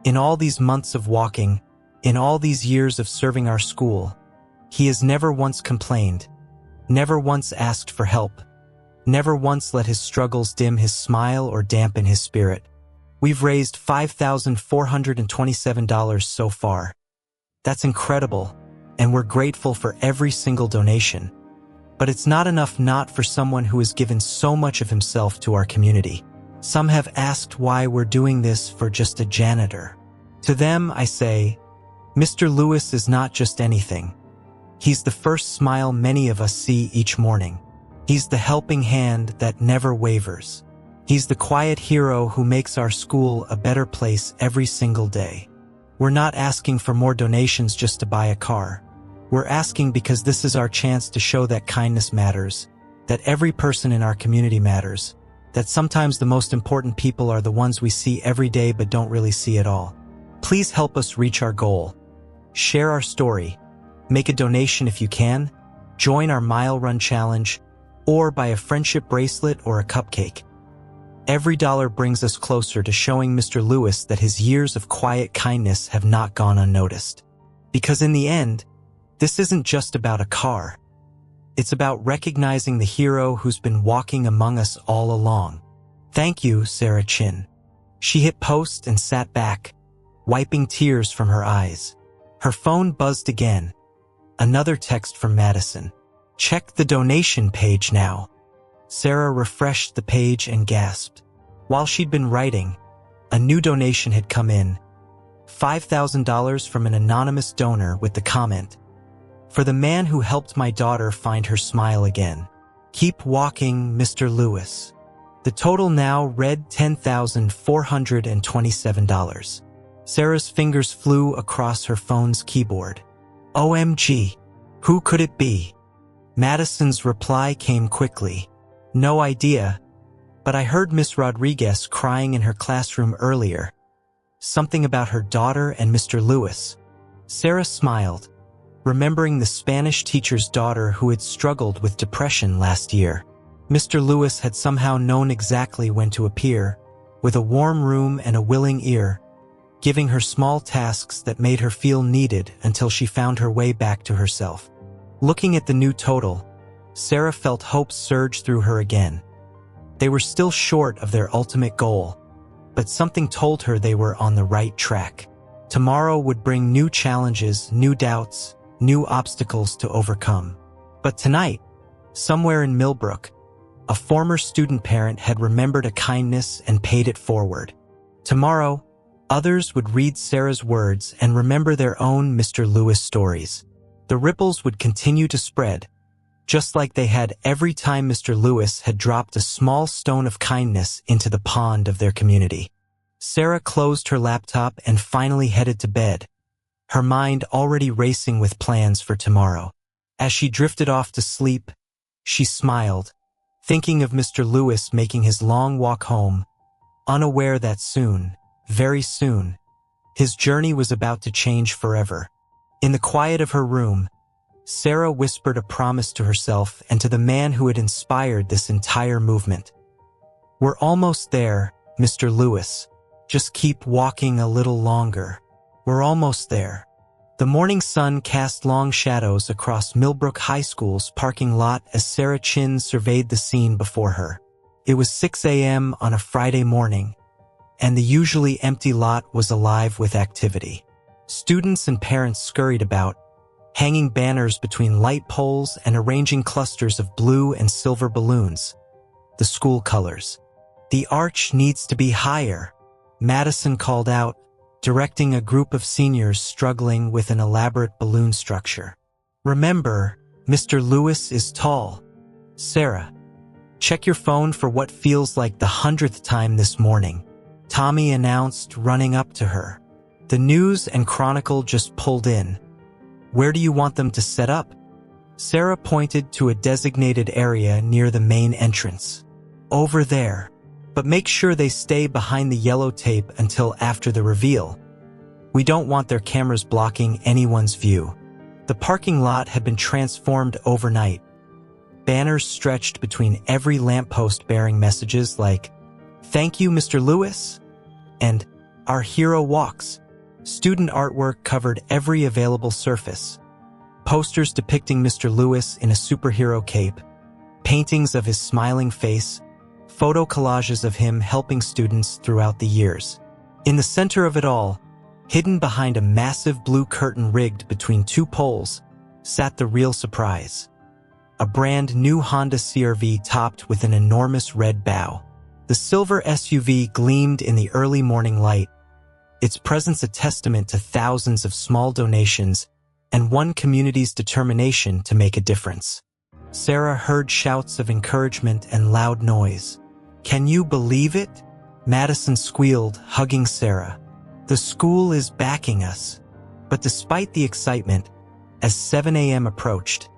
In all these months of walking, in all these years of serving our school, he has never once complained, never once asked for help, never once let his struggles dim his smile or dampen his spirit. We've raised $5,427 so far. That's incredible, and we're grateful for every single donation. But it's not enough not for someone who has given so much of himself to our community. Some have asked why we're doing this for just a janitor. To them, I say, Mr. Lewis is not just anything. He's the first smile many of us see each morning. He's the helping hand that never wavers. He's the quiet hero who makes our school a better place every single day. We're not asking for more donations just to buy a car. We're asking because this is our chance to show that kindness matters, that every person in our community matters, that sometimes the most important people are the ones we see every day but don't really see at all. Please help us reach our goal. Share our story. Make a donation if you can. Join our mile run challenge, or buy a friendship bracelet or a cupcake. Every dollar brings us closer to showing Mr. Lewis that his years of quiet kindness have not gone unnoticed. Because in the end, this isn't just about a car. It's about recognizing the hero who's been walking among us all along. Thank you, Sarah Chin. She hit post and sat back, wiping tears from her eyes. Her phone buzzed again. Another text from Madison. Check the donation page now. Sarah refreshed the page and gasped. While she'd been writing, a new donation had come in. $5,000 from an anonymous donor with the comment, "For the man who helped my daughter find her smile again. Keep walking, Mr. Lewis." The total now read $10,427. Sarah's fingers flew across her phone's keyboard. OMG, who could it be? Madison's reply came quickly. No idea, but I heard Miss Rodriguez crying in her classroom earlier. Something about her daughter and Mr. Lewis. Sarah smiled, remembering the Spanish teacher's daughter who had struggled with depression last year. Mr. Lewis had somehow known exactly when to appear, with a warm room and a willing ear, giving her small tasks that made her feel needed until she found her way back to herself. Looking at the new total, Sarah felt hope surge through her again. They were still short of their ultimate goal, but something told her they were on the right track. Tomorrow would bring new challenges, new doubts, new obstacles to overcome. But tonight, somewhere in Millbrook, a former student parent had remembered a kindness and paid it forward. Tomorrow, others would read Sarah's words and remember their own Mr. Lewis stories. The ripples would continue to spread, just like they had every time Mr. Lewis had dropped a small stone of kindness into the pond of their community. Sarah closed her laptop and finally headed to bed, her mind already racing with plans for tomorrow. As she drifted off to sleep, she smiled, thinking of Mr. Lewis making his long walk home, unaware that soon, very soon, his journey was about to change forever. In the quiet of her room, Sarah whispered a promise to herself and to the man who had inspired this entire movement. "We're almost there, Mr. Lewis. Just keep walking a little longer. We're almost there." The morning sun cast long shadows across Millbrook High School's parking lot as Sarah Chin surveyed the scene before her. It was 6 a.m. on a Friday morning, and the usually empty lot was alive with activity. Students and parents scurried about, hanging banners between light poles and arranging clusters of blue and silver balloons. The school colors. "The arch needs to be higher," Madison called out, directing a group of seniors struggling with an elaborate balloon structure. "Remember, Mr. Lewis is tall." "Sarah, check your phone for what feels like the 100th time this morning," Tommy announced, running up to her. The News and Chronicle just pulled in. "Where do you want them to set up?" Sarah pointed to a designated area near the main entrance. "Over there. But make sure they stay behind the yellow tape until after the reveal. We don't want their cameras blocking anyone's view." The parking lot had been transformed overnight. Banners stretched between every lamppost bearing messages like, "Thank you, Mr. Lewis," and "Our hero walks." Student artwork covered every available surface. Posters depicting Mr. Lewis in a superhero cape, paintings of his smiling face, photo collages of him helping students throughout the years. In the center of it all, hidden behind a massive blue curtain rigged between two poles, sat the real surprise. A brand new Honda CR-V topped with an enormous red bow. The silver SUV gleamed in the early morning light, its presence a testament to thousands of small donations and one community's determination to make a difference. Sarah heard shouts of encouragement and loud noise. "Can you believe it?" Madison squealed, hugging Sarah. The school is backing us. But despite the excitement, as 7 a.m. approached,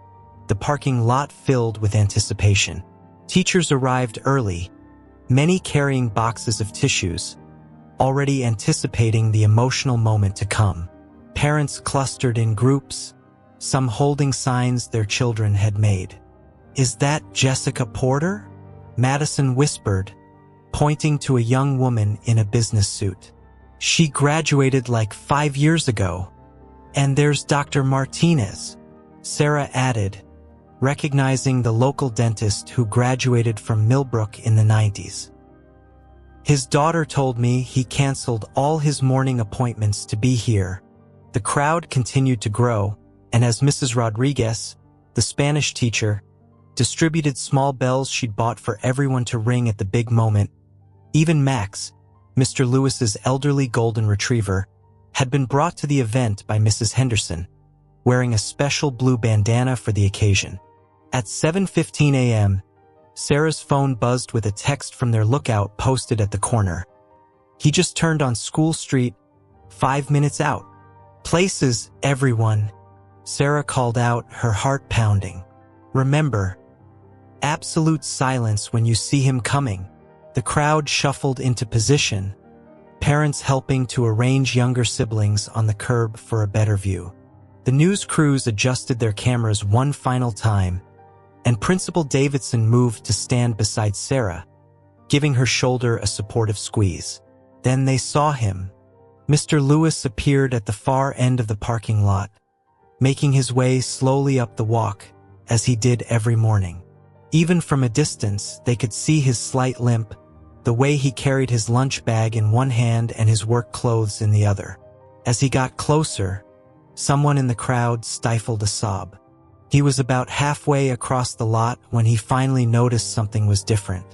the parking lot filled with anticipation. Teachers arrived early, many carrying boxes of tissues, already anticipating the emotional moment to come. Parents clustered in groups, some holding signs their children had made. "Is that Jessica Porter?" Madison whispered, pointing to a young woman in a business suit. "She graduated like 5 years ago. And there's Dr. Martinez," Sarah added, recognizing the local dentist who graduated from Millbrook in the 90s. "His daughter told me he canceled all his morning appointments to be here." The crowd continued to grow, and as Mrs. Rodriguez, the Spanish teacher, distributed small bells she'd bought for everyone to ring at the big moment, even Max, Mr. Lewis's elderly golden retriever, had been brought to the event by Mrs. Henderson, wearing a special blue bandana for the occasion. At 7:15 a.m., Sarah's phone buzzed with a text from their lookout posted at the corner. "He just turned on School Street, 5 minutes out." "Places, everyone," Sarah called out, her heart pounding. "Remember, absolute silence when you see him coming." The crowd shuffled into position, parents helping to arrange younger siblings on the curb for a better view. The news crews adjusted their cameras one final time, and Principal Davidson moved to stand beside Sarah, giving her shoulder a supportive squeeze. Then they saw him. Mr. Lewis appeared at the far end of the parking lot, making his way slowly up the walk, as he did every morning. Even from a distance, they could see his slight limp, the way he carried his lunch bag in one hand and his work clothes in the other. As he got closer, someone in the crowd stifled a sob. He was about halfway across the lot when he finally noticed something was different.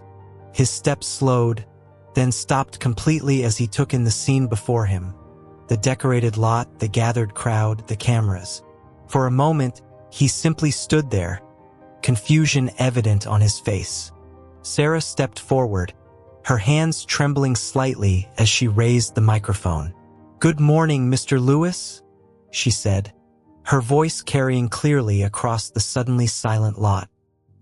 His steps slowed, then stopped completely as he took in the scene before him. The decorated lot, the gathered crowd, the cameras. For a moment, he simply stood there, confusion evident on his face. Sarah stepped forward, her hands trembling slightly as she raised the microphone. "Good morning, Mr. Lewis," she said, her voice carrying clearly across the suddenly silent lot.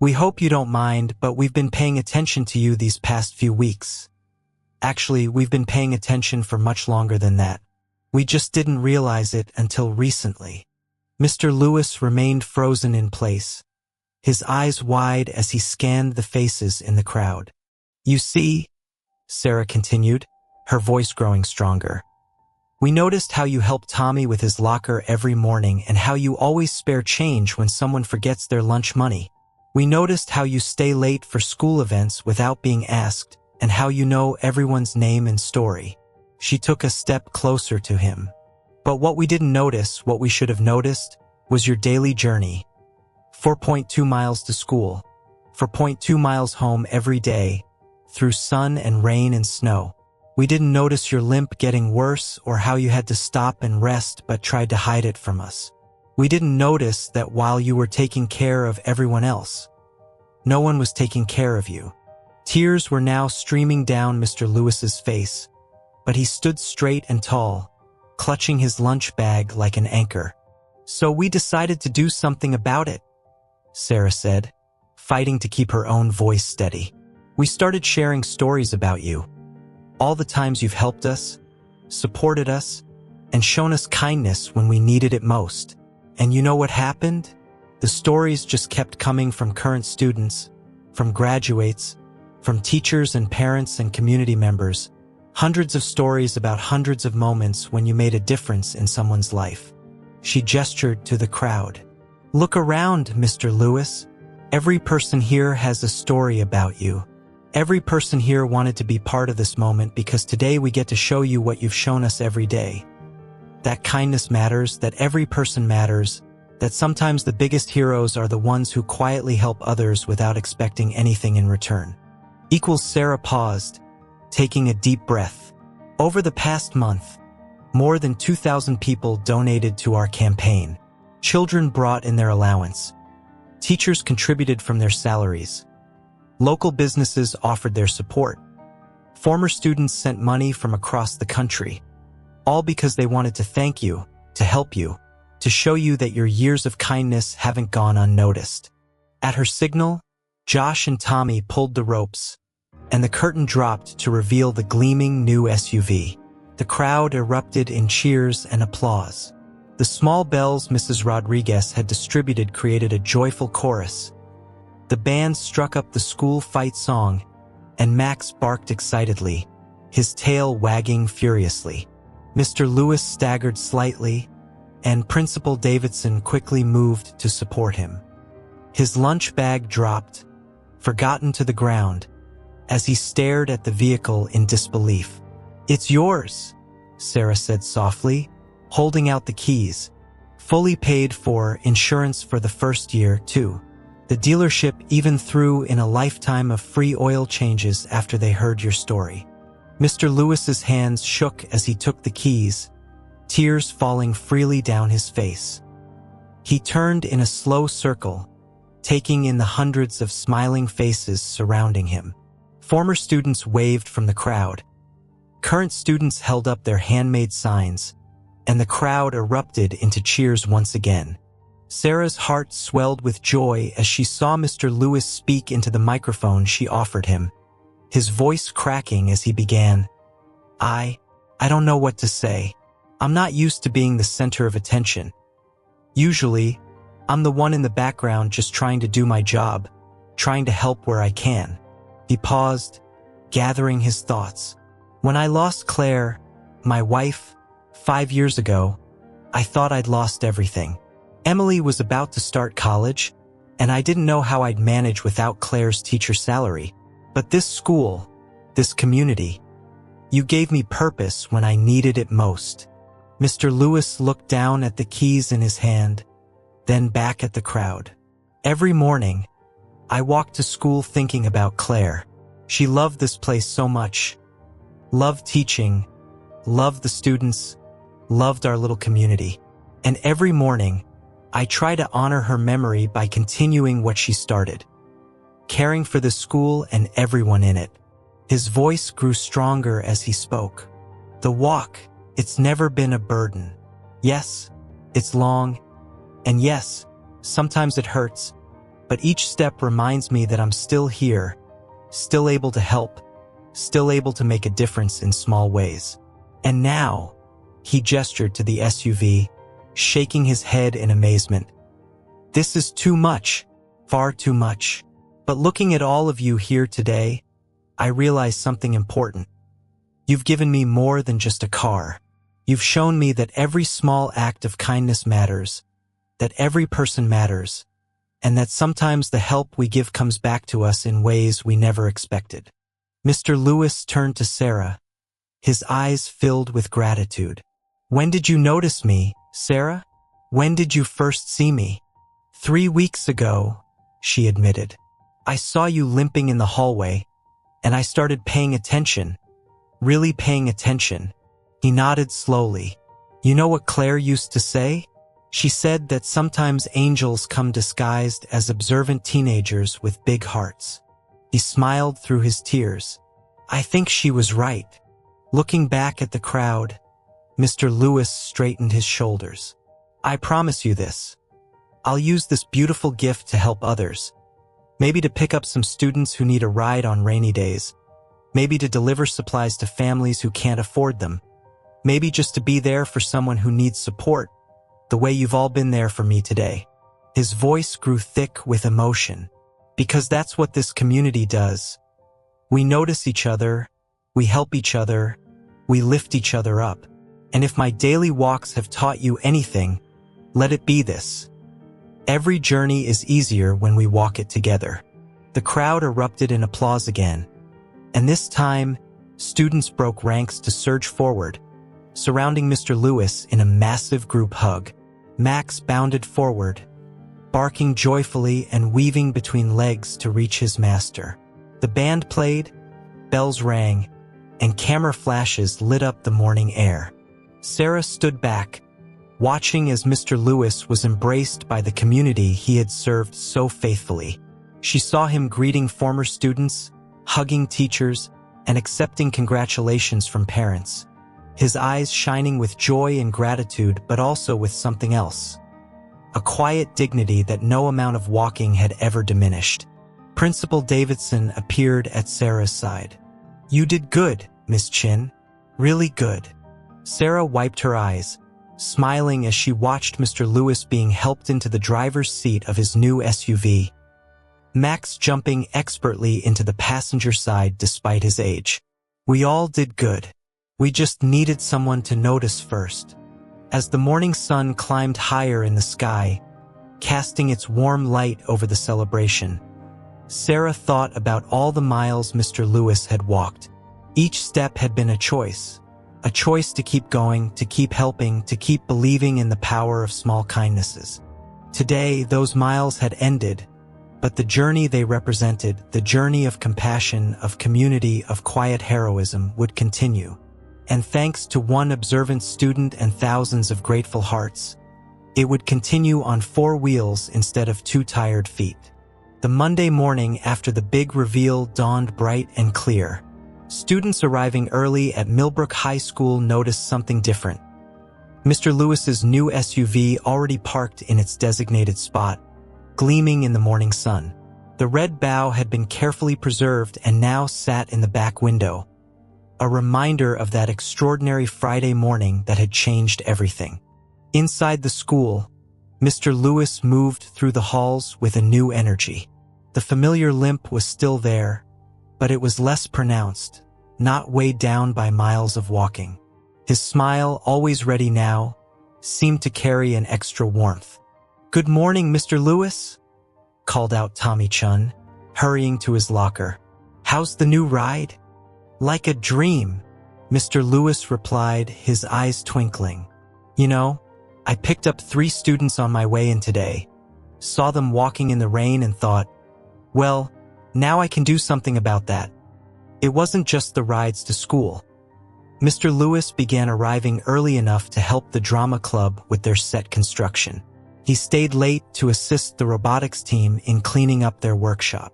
"We hope you don't mind, but we've been paying attention to you these past few weeks. Actually, we've been paying attention for much longer than that. We just didn't realize it until recently." Mr. Lewis remained frozen in place, his eyes wide as he scanned the faces in the crowd. "You see," Sarah continued, her voice growing stronger, "we noticed how you help Tommy with his locker every morning and how you always spare change when someone forgets their lunch money. We noticed how you stay late for school events without being asked and how you know everyone's name and story." She took a step closer to him. "But what we didn't notice, what we should have noticed, was your daily journey. 4.2 miles to school, 4.2 miles home every day, through sun and rain and snow. We didn't notice your limp getting worse or how you had to stop and rest but tried to hide it from us. We didn't notice that while you were taking care of everyone else, no one was taking care of you." Tears were now streaming down Mr. Lewis's face, but he stood straight and tall, clutching his lunch bag like an anchor. "So we decided to do something about it," Sarah said, fighting to keep her own voice steady. "We started sharing stories about you. All the times you've helped us, supported us, and shown us kindness when we needed it most. And you know what happened? The stories just kept coming from current students, from graduates, from teachers and parents and community members. Hundreds of stories about hundreds of moments when you made a difference in someone's life." She gestured to the crowd. "Look around, Mr. Lewis. Every person here has a story about you. Every person here wanted to be part of this moment because today we get to show you what you've shown us every day. That kindness matters, that every person matters, that sometimes the biggest heroes are the ones who quietly help others without expecting anything in return." Sarah paused, taking a deep breath. "Over the past month, more than 2,000 people donated to our campaign. Children brought in their allowance. Teachers contributed from their salaries. Local businesses offered their support. Former students sent money from across the country. all because they wanted to thank you, to help you, to show you that your years of kindness haven't gone unnoticed. At her signal, Josh and Tommy pulled the ropes, and the curtain dropped to reveal the gleaming new SUV. The crowd erupted in cheers and applause. The small bells Mrs. Rodriguez had distributed created a joyful chorus. The band struck up the school fight song, and Max barked excitedly, his tail wagging furiously. Mr. Lewis staggered slightly, and Principal Davidson quickly moved to support him. His lunch bag dropped, forgotten to the ground, as he stared at the vehicle in disbelief. "It's yours," Sarah said softly, holding out the keys. "Fully paid for, insurance for the first year, too." The dealership even threw in a lifetime of free oil changes after they heard your story. Mr. Lewis's hands shook as he took the keys, tears falling freely down his face. He turned in a slow circle, taking in the hundreds of smiling faces surrounding him. Former students waved from the crowd. Current students held up their handmade signs, and the crowd erupted into cheers once again. Sarah's heart swelled with joy as she saw Mr. Lewis speak into the microphone she offered him, his voice cracking as he began, I don't know what to say. I'm not used to being the center of attention. Usually, I'm the one in the background just trying to do my job, trying to help where I can." He paused, gathering his thoughts. "When I lost Claire, my wife, 5 years ago, I thought I'd lost everything. Emily was about to start college, and I didn't know how I'd manage without Claire's teacher salary. But this school, this community, you gave me purpose when I needed it most." Mr. Lewis looked down at the keys in his hand, then back at the crowd. "Every morning, I walked to school thinking about Claire. She loved this place so much. Loved teaching, loved the students, loved our little community. And every morning, I try to honor her memory by continuing what she started, caring for the school and everyone in it." His voice grew stronger as he spoke. "The walk, it's never been a burden. Yes, it's long, and yes, sometimes it hurts, but each step reminds me that I'm still here, still able to help, still able to make a difference in small ways. And now," he gestured to the SUV, shaking his head in amazement, "this is too much, far too much. But looking at all of you here today, I realize something important. You've given me more than just a car. You've shown me that every small act of kindness matters, that every person matters, and that sometimes the help we give comes back to us in ways we never expected." Mr. Lewis turned to Sarah, his eyes filled with gratitude. "When did you notice me, Sarah? When did you first see me?" 3 weeks ago, she admitted. "I saw you limping in the hallway, and I started paying attention, really paying attention." He nodded slowly. "You know what Claire used to say? She said that sometimes angels come disguised as observant teenagers with big hearts." He smiled through his tears. "I think she was right." Looking back at the crowd, Mr. Lewis straightened his shoulders. "I promise you this. I'll use this beautiful gift to help others. Maybe to pick up some students who need a ride on rainy days. Maybe to deliver supplies to families who can't afford them. Maybe just to be there for someone who needs support, the way you've all been there for me today." His voice grew thick with emotion. "Because that's what this community does. We notice each other, we help each other, we lift each other up. And if my daily walks have taught you anything, let it be this. Every journey is easier when we walk it together." The crowd erupted in applause again, and this time, students broke ranks to surge forward, surrounding Mr. Lewis in a massive group hug. Max bounded forward, barking joyfully and weaving between legs to reach his master. The band played, bells rang, and camera flashes lit up the morning air. Sarah stood back, watching as Mr. Lewis was embraced by the community he had served so faithfully. She saw him greeting former students, hugging teachers, and accepting congratulations from parents. his eyes shining with joy and gratitude, but also with something else. A quiet dignity that no amount of walking had ever diminished. Principal Davidson appeared at Sarah's side. "You did good, Miss Chin. Really good." Sarah wiped her eyes, smiling as she watched Mr. Lewis being helped into the driver's seat of his new SUV. Max jumping expertly into the passenger side despite his age. "We all did good. We just needed someone to notice first." As the morning sun climbed higher in the sky, casting its warm light over the celebration, Sarah thought about all the miles Mr. Lewis had walked. Each step had been a choice to keep going, to keep helping, to keep believing in the power of small kindnesses. Today, those miles had ended, but the journey they represented, the journey of compassion, of community, of quiet heroism, would continue. And thanks to one observant student and thousands of grateful hearts, it would continue on 4 wheels instead of 2 tired feet. The Monday morning after the big reveal dawned bright and clear. Students arriving early at Millbrook High School noticed something different. Mr. Lewis's new SUV already parked in its designated spot, gleaming in the morning sun. The red bow had been carefully preserved and now sat in the back window, a reminder of that extraordinary Friday morning that had changed everything. Inside the school, Mr. Lewis moved through the halls with a new energy. The familiar limp was still there, but it was less pronounced, not weighed down by miles of walking. His smile, always ready now, seemed to carry an extra warmth. "Good morning, Mr. Lewis," called out Tommy Chun, hurrying to his locker. "How's the new ride?" "Like a dream," Mr. Lewis replied, his eyes twinkling. "You know, I picked up 3 students on my way in today, saw them walking in the rain and thought, well, now I can do something about that." It wasn't just the rides to school. Mr. Lewis began arriving early enough to help the drama club with their set construction. He stayed late to assist the robotics team in cleaning up their workshop.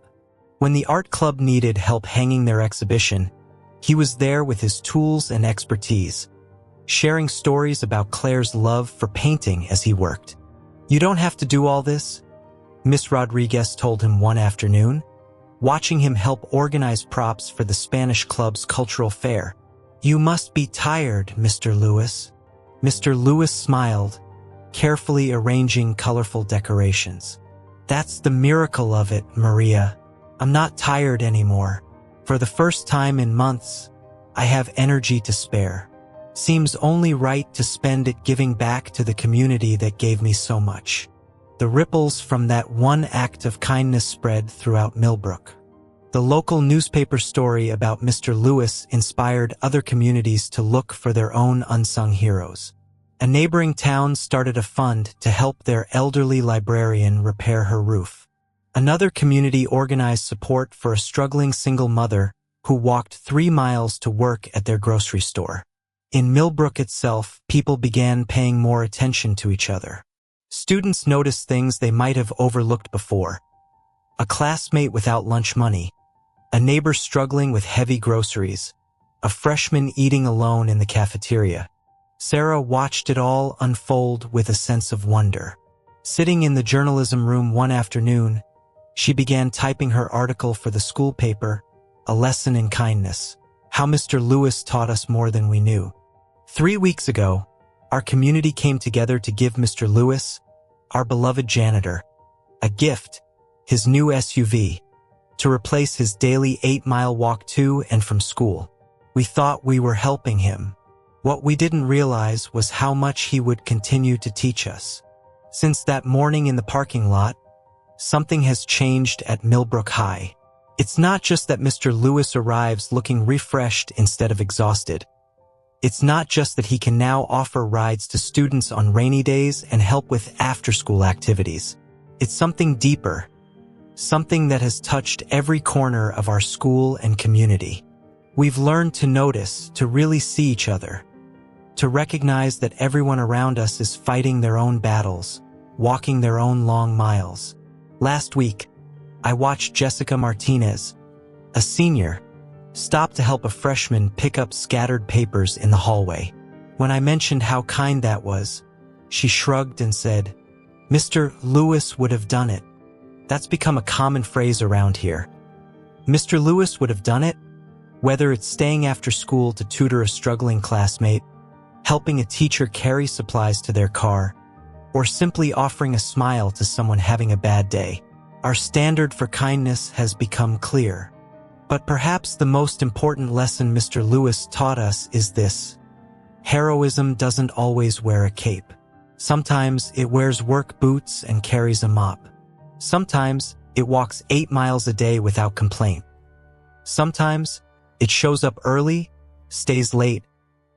When the art club needed help hanging their exhibition, he was there with his tools and expertise, sharing stories about Claire's love for painting as he worked. "You don't have to do all this," Miss Rodriguez told him one afternoon, watching him help organize props for the Spanish club's cultural fair. "You must be tired, Mr. Lewis." Mr. Lewis smiled, carefully arranging colorful decorations. "That's the miracle of it, Maria. I'm not tired anymore. For the first time in months, I have energy to spare. Seems only right to spend it giving back to the community that gave me so much." The ripples from that one act of kindness spread throughout Millbrook. The local newspaper story about Mr. Lewis inspired other communities to look for their own unsung heroes. A neighboring town started a fund to help their elderly librarian repair her roof. Another community organized support for a struggling single mother who walked 3 miles to work at their grocery store. In Millbrook itself, people began paying more attention to each other. Students noticed things they might have overlooked before. A classmate without lunch money, a neighbor struggling with heavy groceries, a freshman eating alone in the cafeteria. Sarah watched it all unfold with a sense of wonder. Sitting in the journalism room one afternoon, she began typing her article for the school paper, A Lesson in Kindness, How Mr. Lewis Taught Us More Than We Knew. 3 weeks ago, our community came together to give Mr. Lewis, our beloved janitor, a gift, his new SUV, to replace his daily 8-mile walk to and from school. We thought we were helping him. What we didn't realize was how much he would continue to teach us. Since that morning in the parking lot, something has changed at Millbrook High. It's not just that Mr. Lewis arrives looking refreshed instead of exhausted. It's not just that he can now offer rides to students on rainy days and help with after-school activities. It's something deeper, something that has touched every corner of our school and community. We've learned to notice, to really see each other, to recognize that everyone around us is fighting their own battles, walking their own long miles. Last week, I watched Jessica Martinez, a senior, stopped to help a freshman pick up scattered papers in the hallway. When I mentioned how kind that was, she shrugged and said, "Mr. Lewis would have done it." That's become a common phrase around here. Mr. Lewis would have done it, whether it's staying after school to tutor a struggling classmate, helping a teacher carry supplies to their car, or simply offering a smile to someone having a bad day. Our standard for kindness has become clear. But perhaps the most important lesson Mr. Lewis taught us is this: heroism doesn't always wear a cape. Sometimes it wears work boots and carries a mop. Sometimes it walks 8 miles a day without complaint. Sometimes it shows up early, stays late,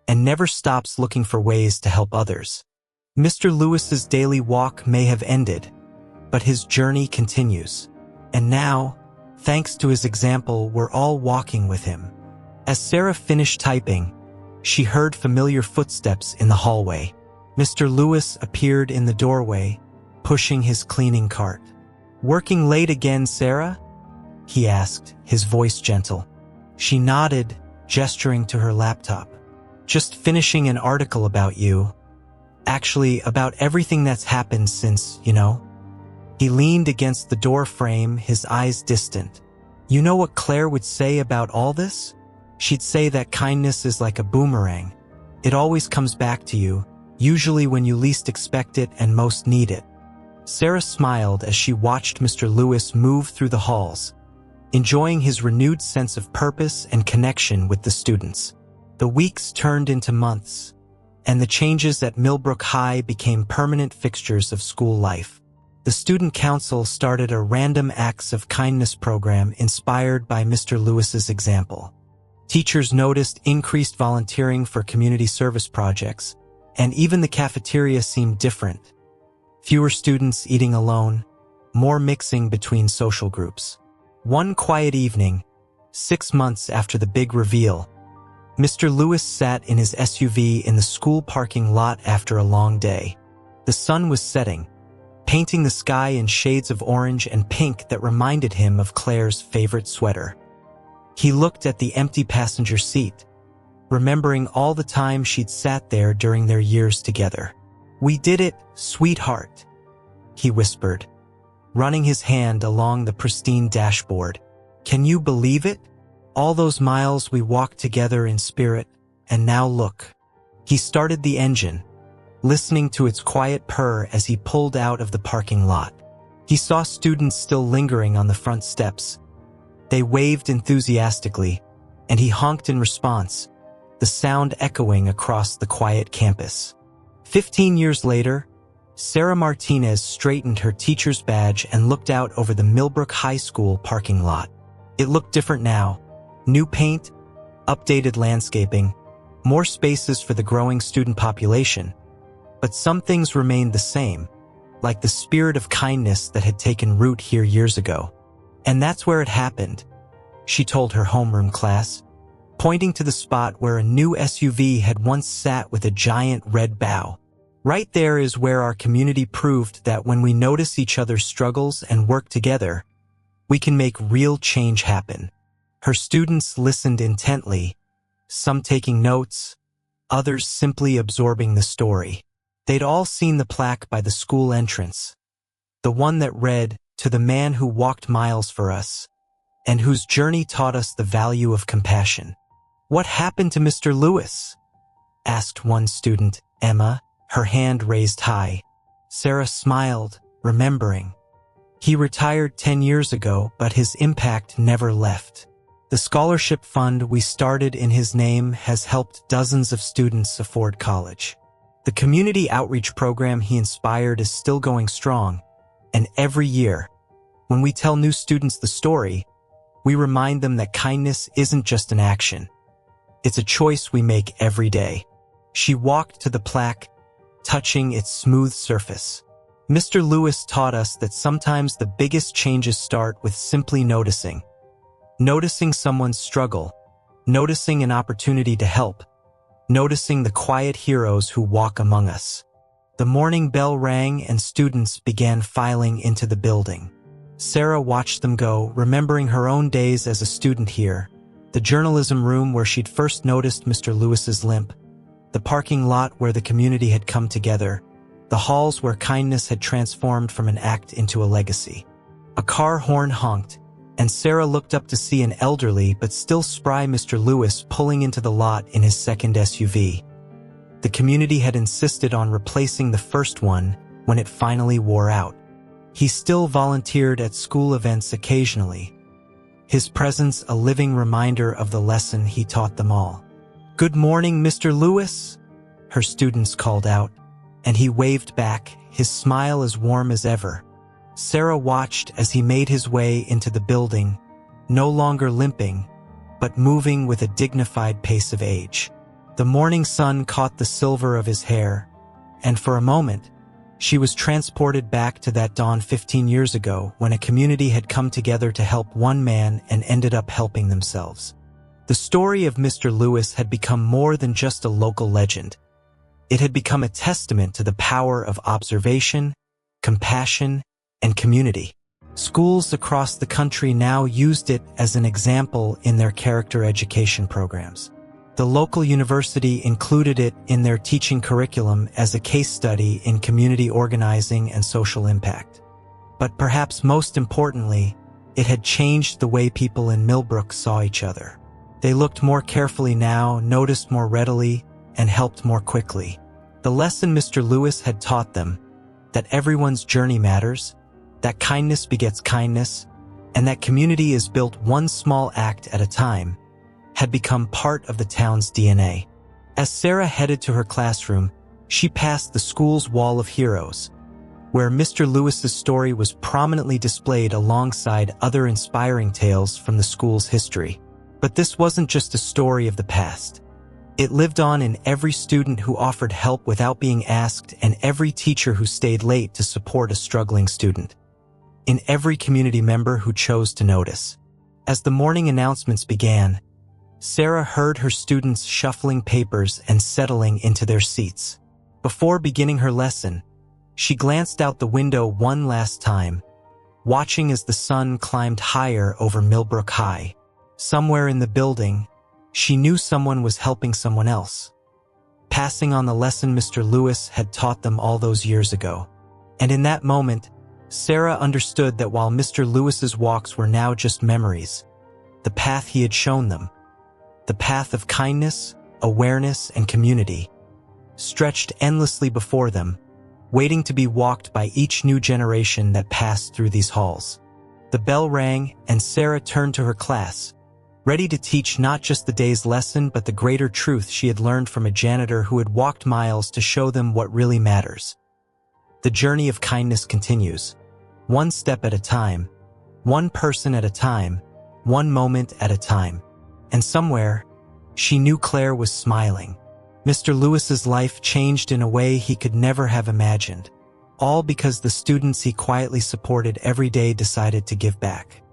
and never stops looking for ways to help others. Mr. Lewis's daily walk may have ended, but his journey continues. And now, thanks to his example, we're all walking with him. As Sarah finished typing, she heard familiar footsteps in the hallway. Mr. Lewis appeared in the doorway, pushing his cleaning cart. "Working late again, Sarah?" he asked, his voice gentle. She nodded, gesturing to her laptop. "Just finishing an article about you. Actually, about everything that's happened since, you know." He leaned against the door frame, his eyes distant. "You know what Claire would say about all this? She'd say that kindness is like a boomerang. It always comes back to you, usually when you least expect it and most need it." Sarah smiled as she watched Mr. Lewis move through the halls, enjoying his renewed sense of purpose and connection with the students. The weeks turned into months, and the changes at Millbrook High became permanent fixtures of school life. The student council started a random acts of kindness program inspired by Mr. Lewis's example. Teachers noticed increased volunteering for community service projects, and even the cafeteria seemed different. Fewer students eating alone, more mixing between social groups. One quiet evening, 6 months after the big reveal, Mr. Lewis sat in his SUV in the school parking lot after a long day. The sun was setting, painting the sky in shades of orange and pink that reminded him of Claire's favorite sweater. He looked at the empty passenger seat, remembering all the time she'd sat there during their years together. "We did it, sweetheart," he whispered, running his hand along the pristine dashboard. "Can you believe it? All those miles we walked together in spirit, and now look." He started the engine, listening to its quiet purr as he pulled out of the parking lot. He saw students still lingering on the front steps. They waved enthusiastically, and he honked in response, the sound echoing across the quiet campus. 15 years later, Sarah Martinez straightened her teacher's badge and looked out over the Millbrook High School parking lot. It looked different now. New paint, updated landscaping, more spaces for the growing student population. But some things remained the same, like the spirit of kindness that had taken root here years ago. "And that's where it happened," she told her homeroom class, pointing to the spot where a new SUV had once sat with a giant red bow. "Right there is where our community proved that when we notice each other's struggles and work together, we can make real change happen." Her students listened intently, some taking notes, others simply absorbing the story. They'd all seen the plaque by the school entrance, the one that read, "To the man who walked miles for us, and whose journey taught us the value of compassion." "What happened to Mr. Lewis?" asked one student, Emma, her hand raised high. Sarah smiled, remembering. "He retired 10 years ago, but his impact never left. The scholarship fund we started in his name has helped dozens of students afford college. The community outreach program he inspired is still going strong, and every year, when we tell new students the story, we remind them that kindness isn't just an action. It's a choice we make every day." She walked to the plaque, touching its smooth surface. Mr. Lewis taught us that sometimes the biggest changes start with simply noticing. Noticing someone's struggle, noticing an opportunity to help, noticing the quiet heroes who walk among us. The morning bell rang and students began filing into the building. Sarah watched them go, remembering her own days as a student here, the journalism room where she'd first noticed Mr. Lewis's limp, the parking lot where the community had come together, the halls where kindness had transformed from an act into a legacy. A car horn honked, and Sarah looked up to see an elderly but still spry Mr. Lewis pulling into the lot in his second SUV. The community had insisted on replacing the first one when it finally wore out. He still volunteered at school events occasionally, his presence a living reminder of the lesson he taught them all. "Good morning, Mr. Lewis," her students called out, and he waved back, his smile as warm as ever. Sarah watched as he made his way into the building, no longer limping, but moving with a dignified pace of age. The morning sun caught the silver of his hair, and for a moment, she was transported back to that dawn 15 years ago when a community had come together to help one man and ended up helping themselves. The story of Mr. Lewis had become more than just a local legend. It had become a testament to the power of observation, compassion, and community. Schools across the country now used it as an example in their character education programs. The local university included it in their teaching curriculum as a case study in community organizing and social impact. But perhaps most importantly, it had changed the way people in Millbrook saw each other. They looked more carefully now, noticed more readily, and helped more quickly. The lesson Mr. Lewis had taught them, that everyone's journey matters, that kindness begets kindness, and that community is built one small act at a time, had become part of the town's DNA. As Sarah headed to her classroom, she passed the school's wall of heroes, where Mr. Lewis's story was prominently displayed alongside other inspiring tales from the school's history. But this wasn't just a story of the past. It lived on in every student who offered help without being asked and every teacher who stayed late to support a struggling student. In every community member who chose to notice. As the morning announcements began, Sarah heard her students shuffling papers and settling into their seats. Before beginning her lesson, she glanced out the window one last time, watching as the sun climbed higher over Millbrook High. Somewhere in the building, she knew someone was helping someone else, passing on the lesson Mr. Lewis had taught them all those years ago. And in that moment, Sarah understood that while Mr. Lewis's walks were now just memories, the path he had shown them, the path of kindness, awareness, and community, stretched endlessly before them, waiting to be walked by each new generation that passed through these halls. The bell rang, and Sarah turned to her class, ready to teach not just the day's lesson but the greater truth she had learned from a janitor who had walked miles to show them what really matters. The journey of kindness continues, one step at a time, one person at a time, one moment at a time. And somewhere, she knew Claire was smiling. Mr. Lewis's life changed in a way he could never have imagined, all because the students he quietly supported every day decided to give back.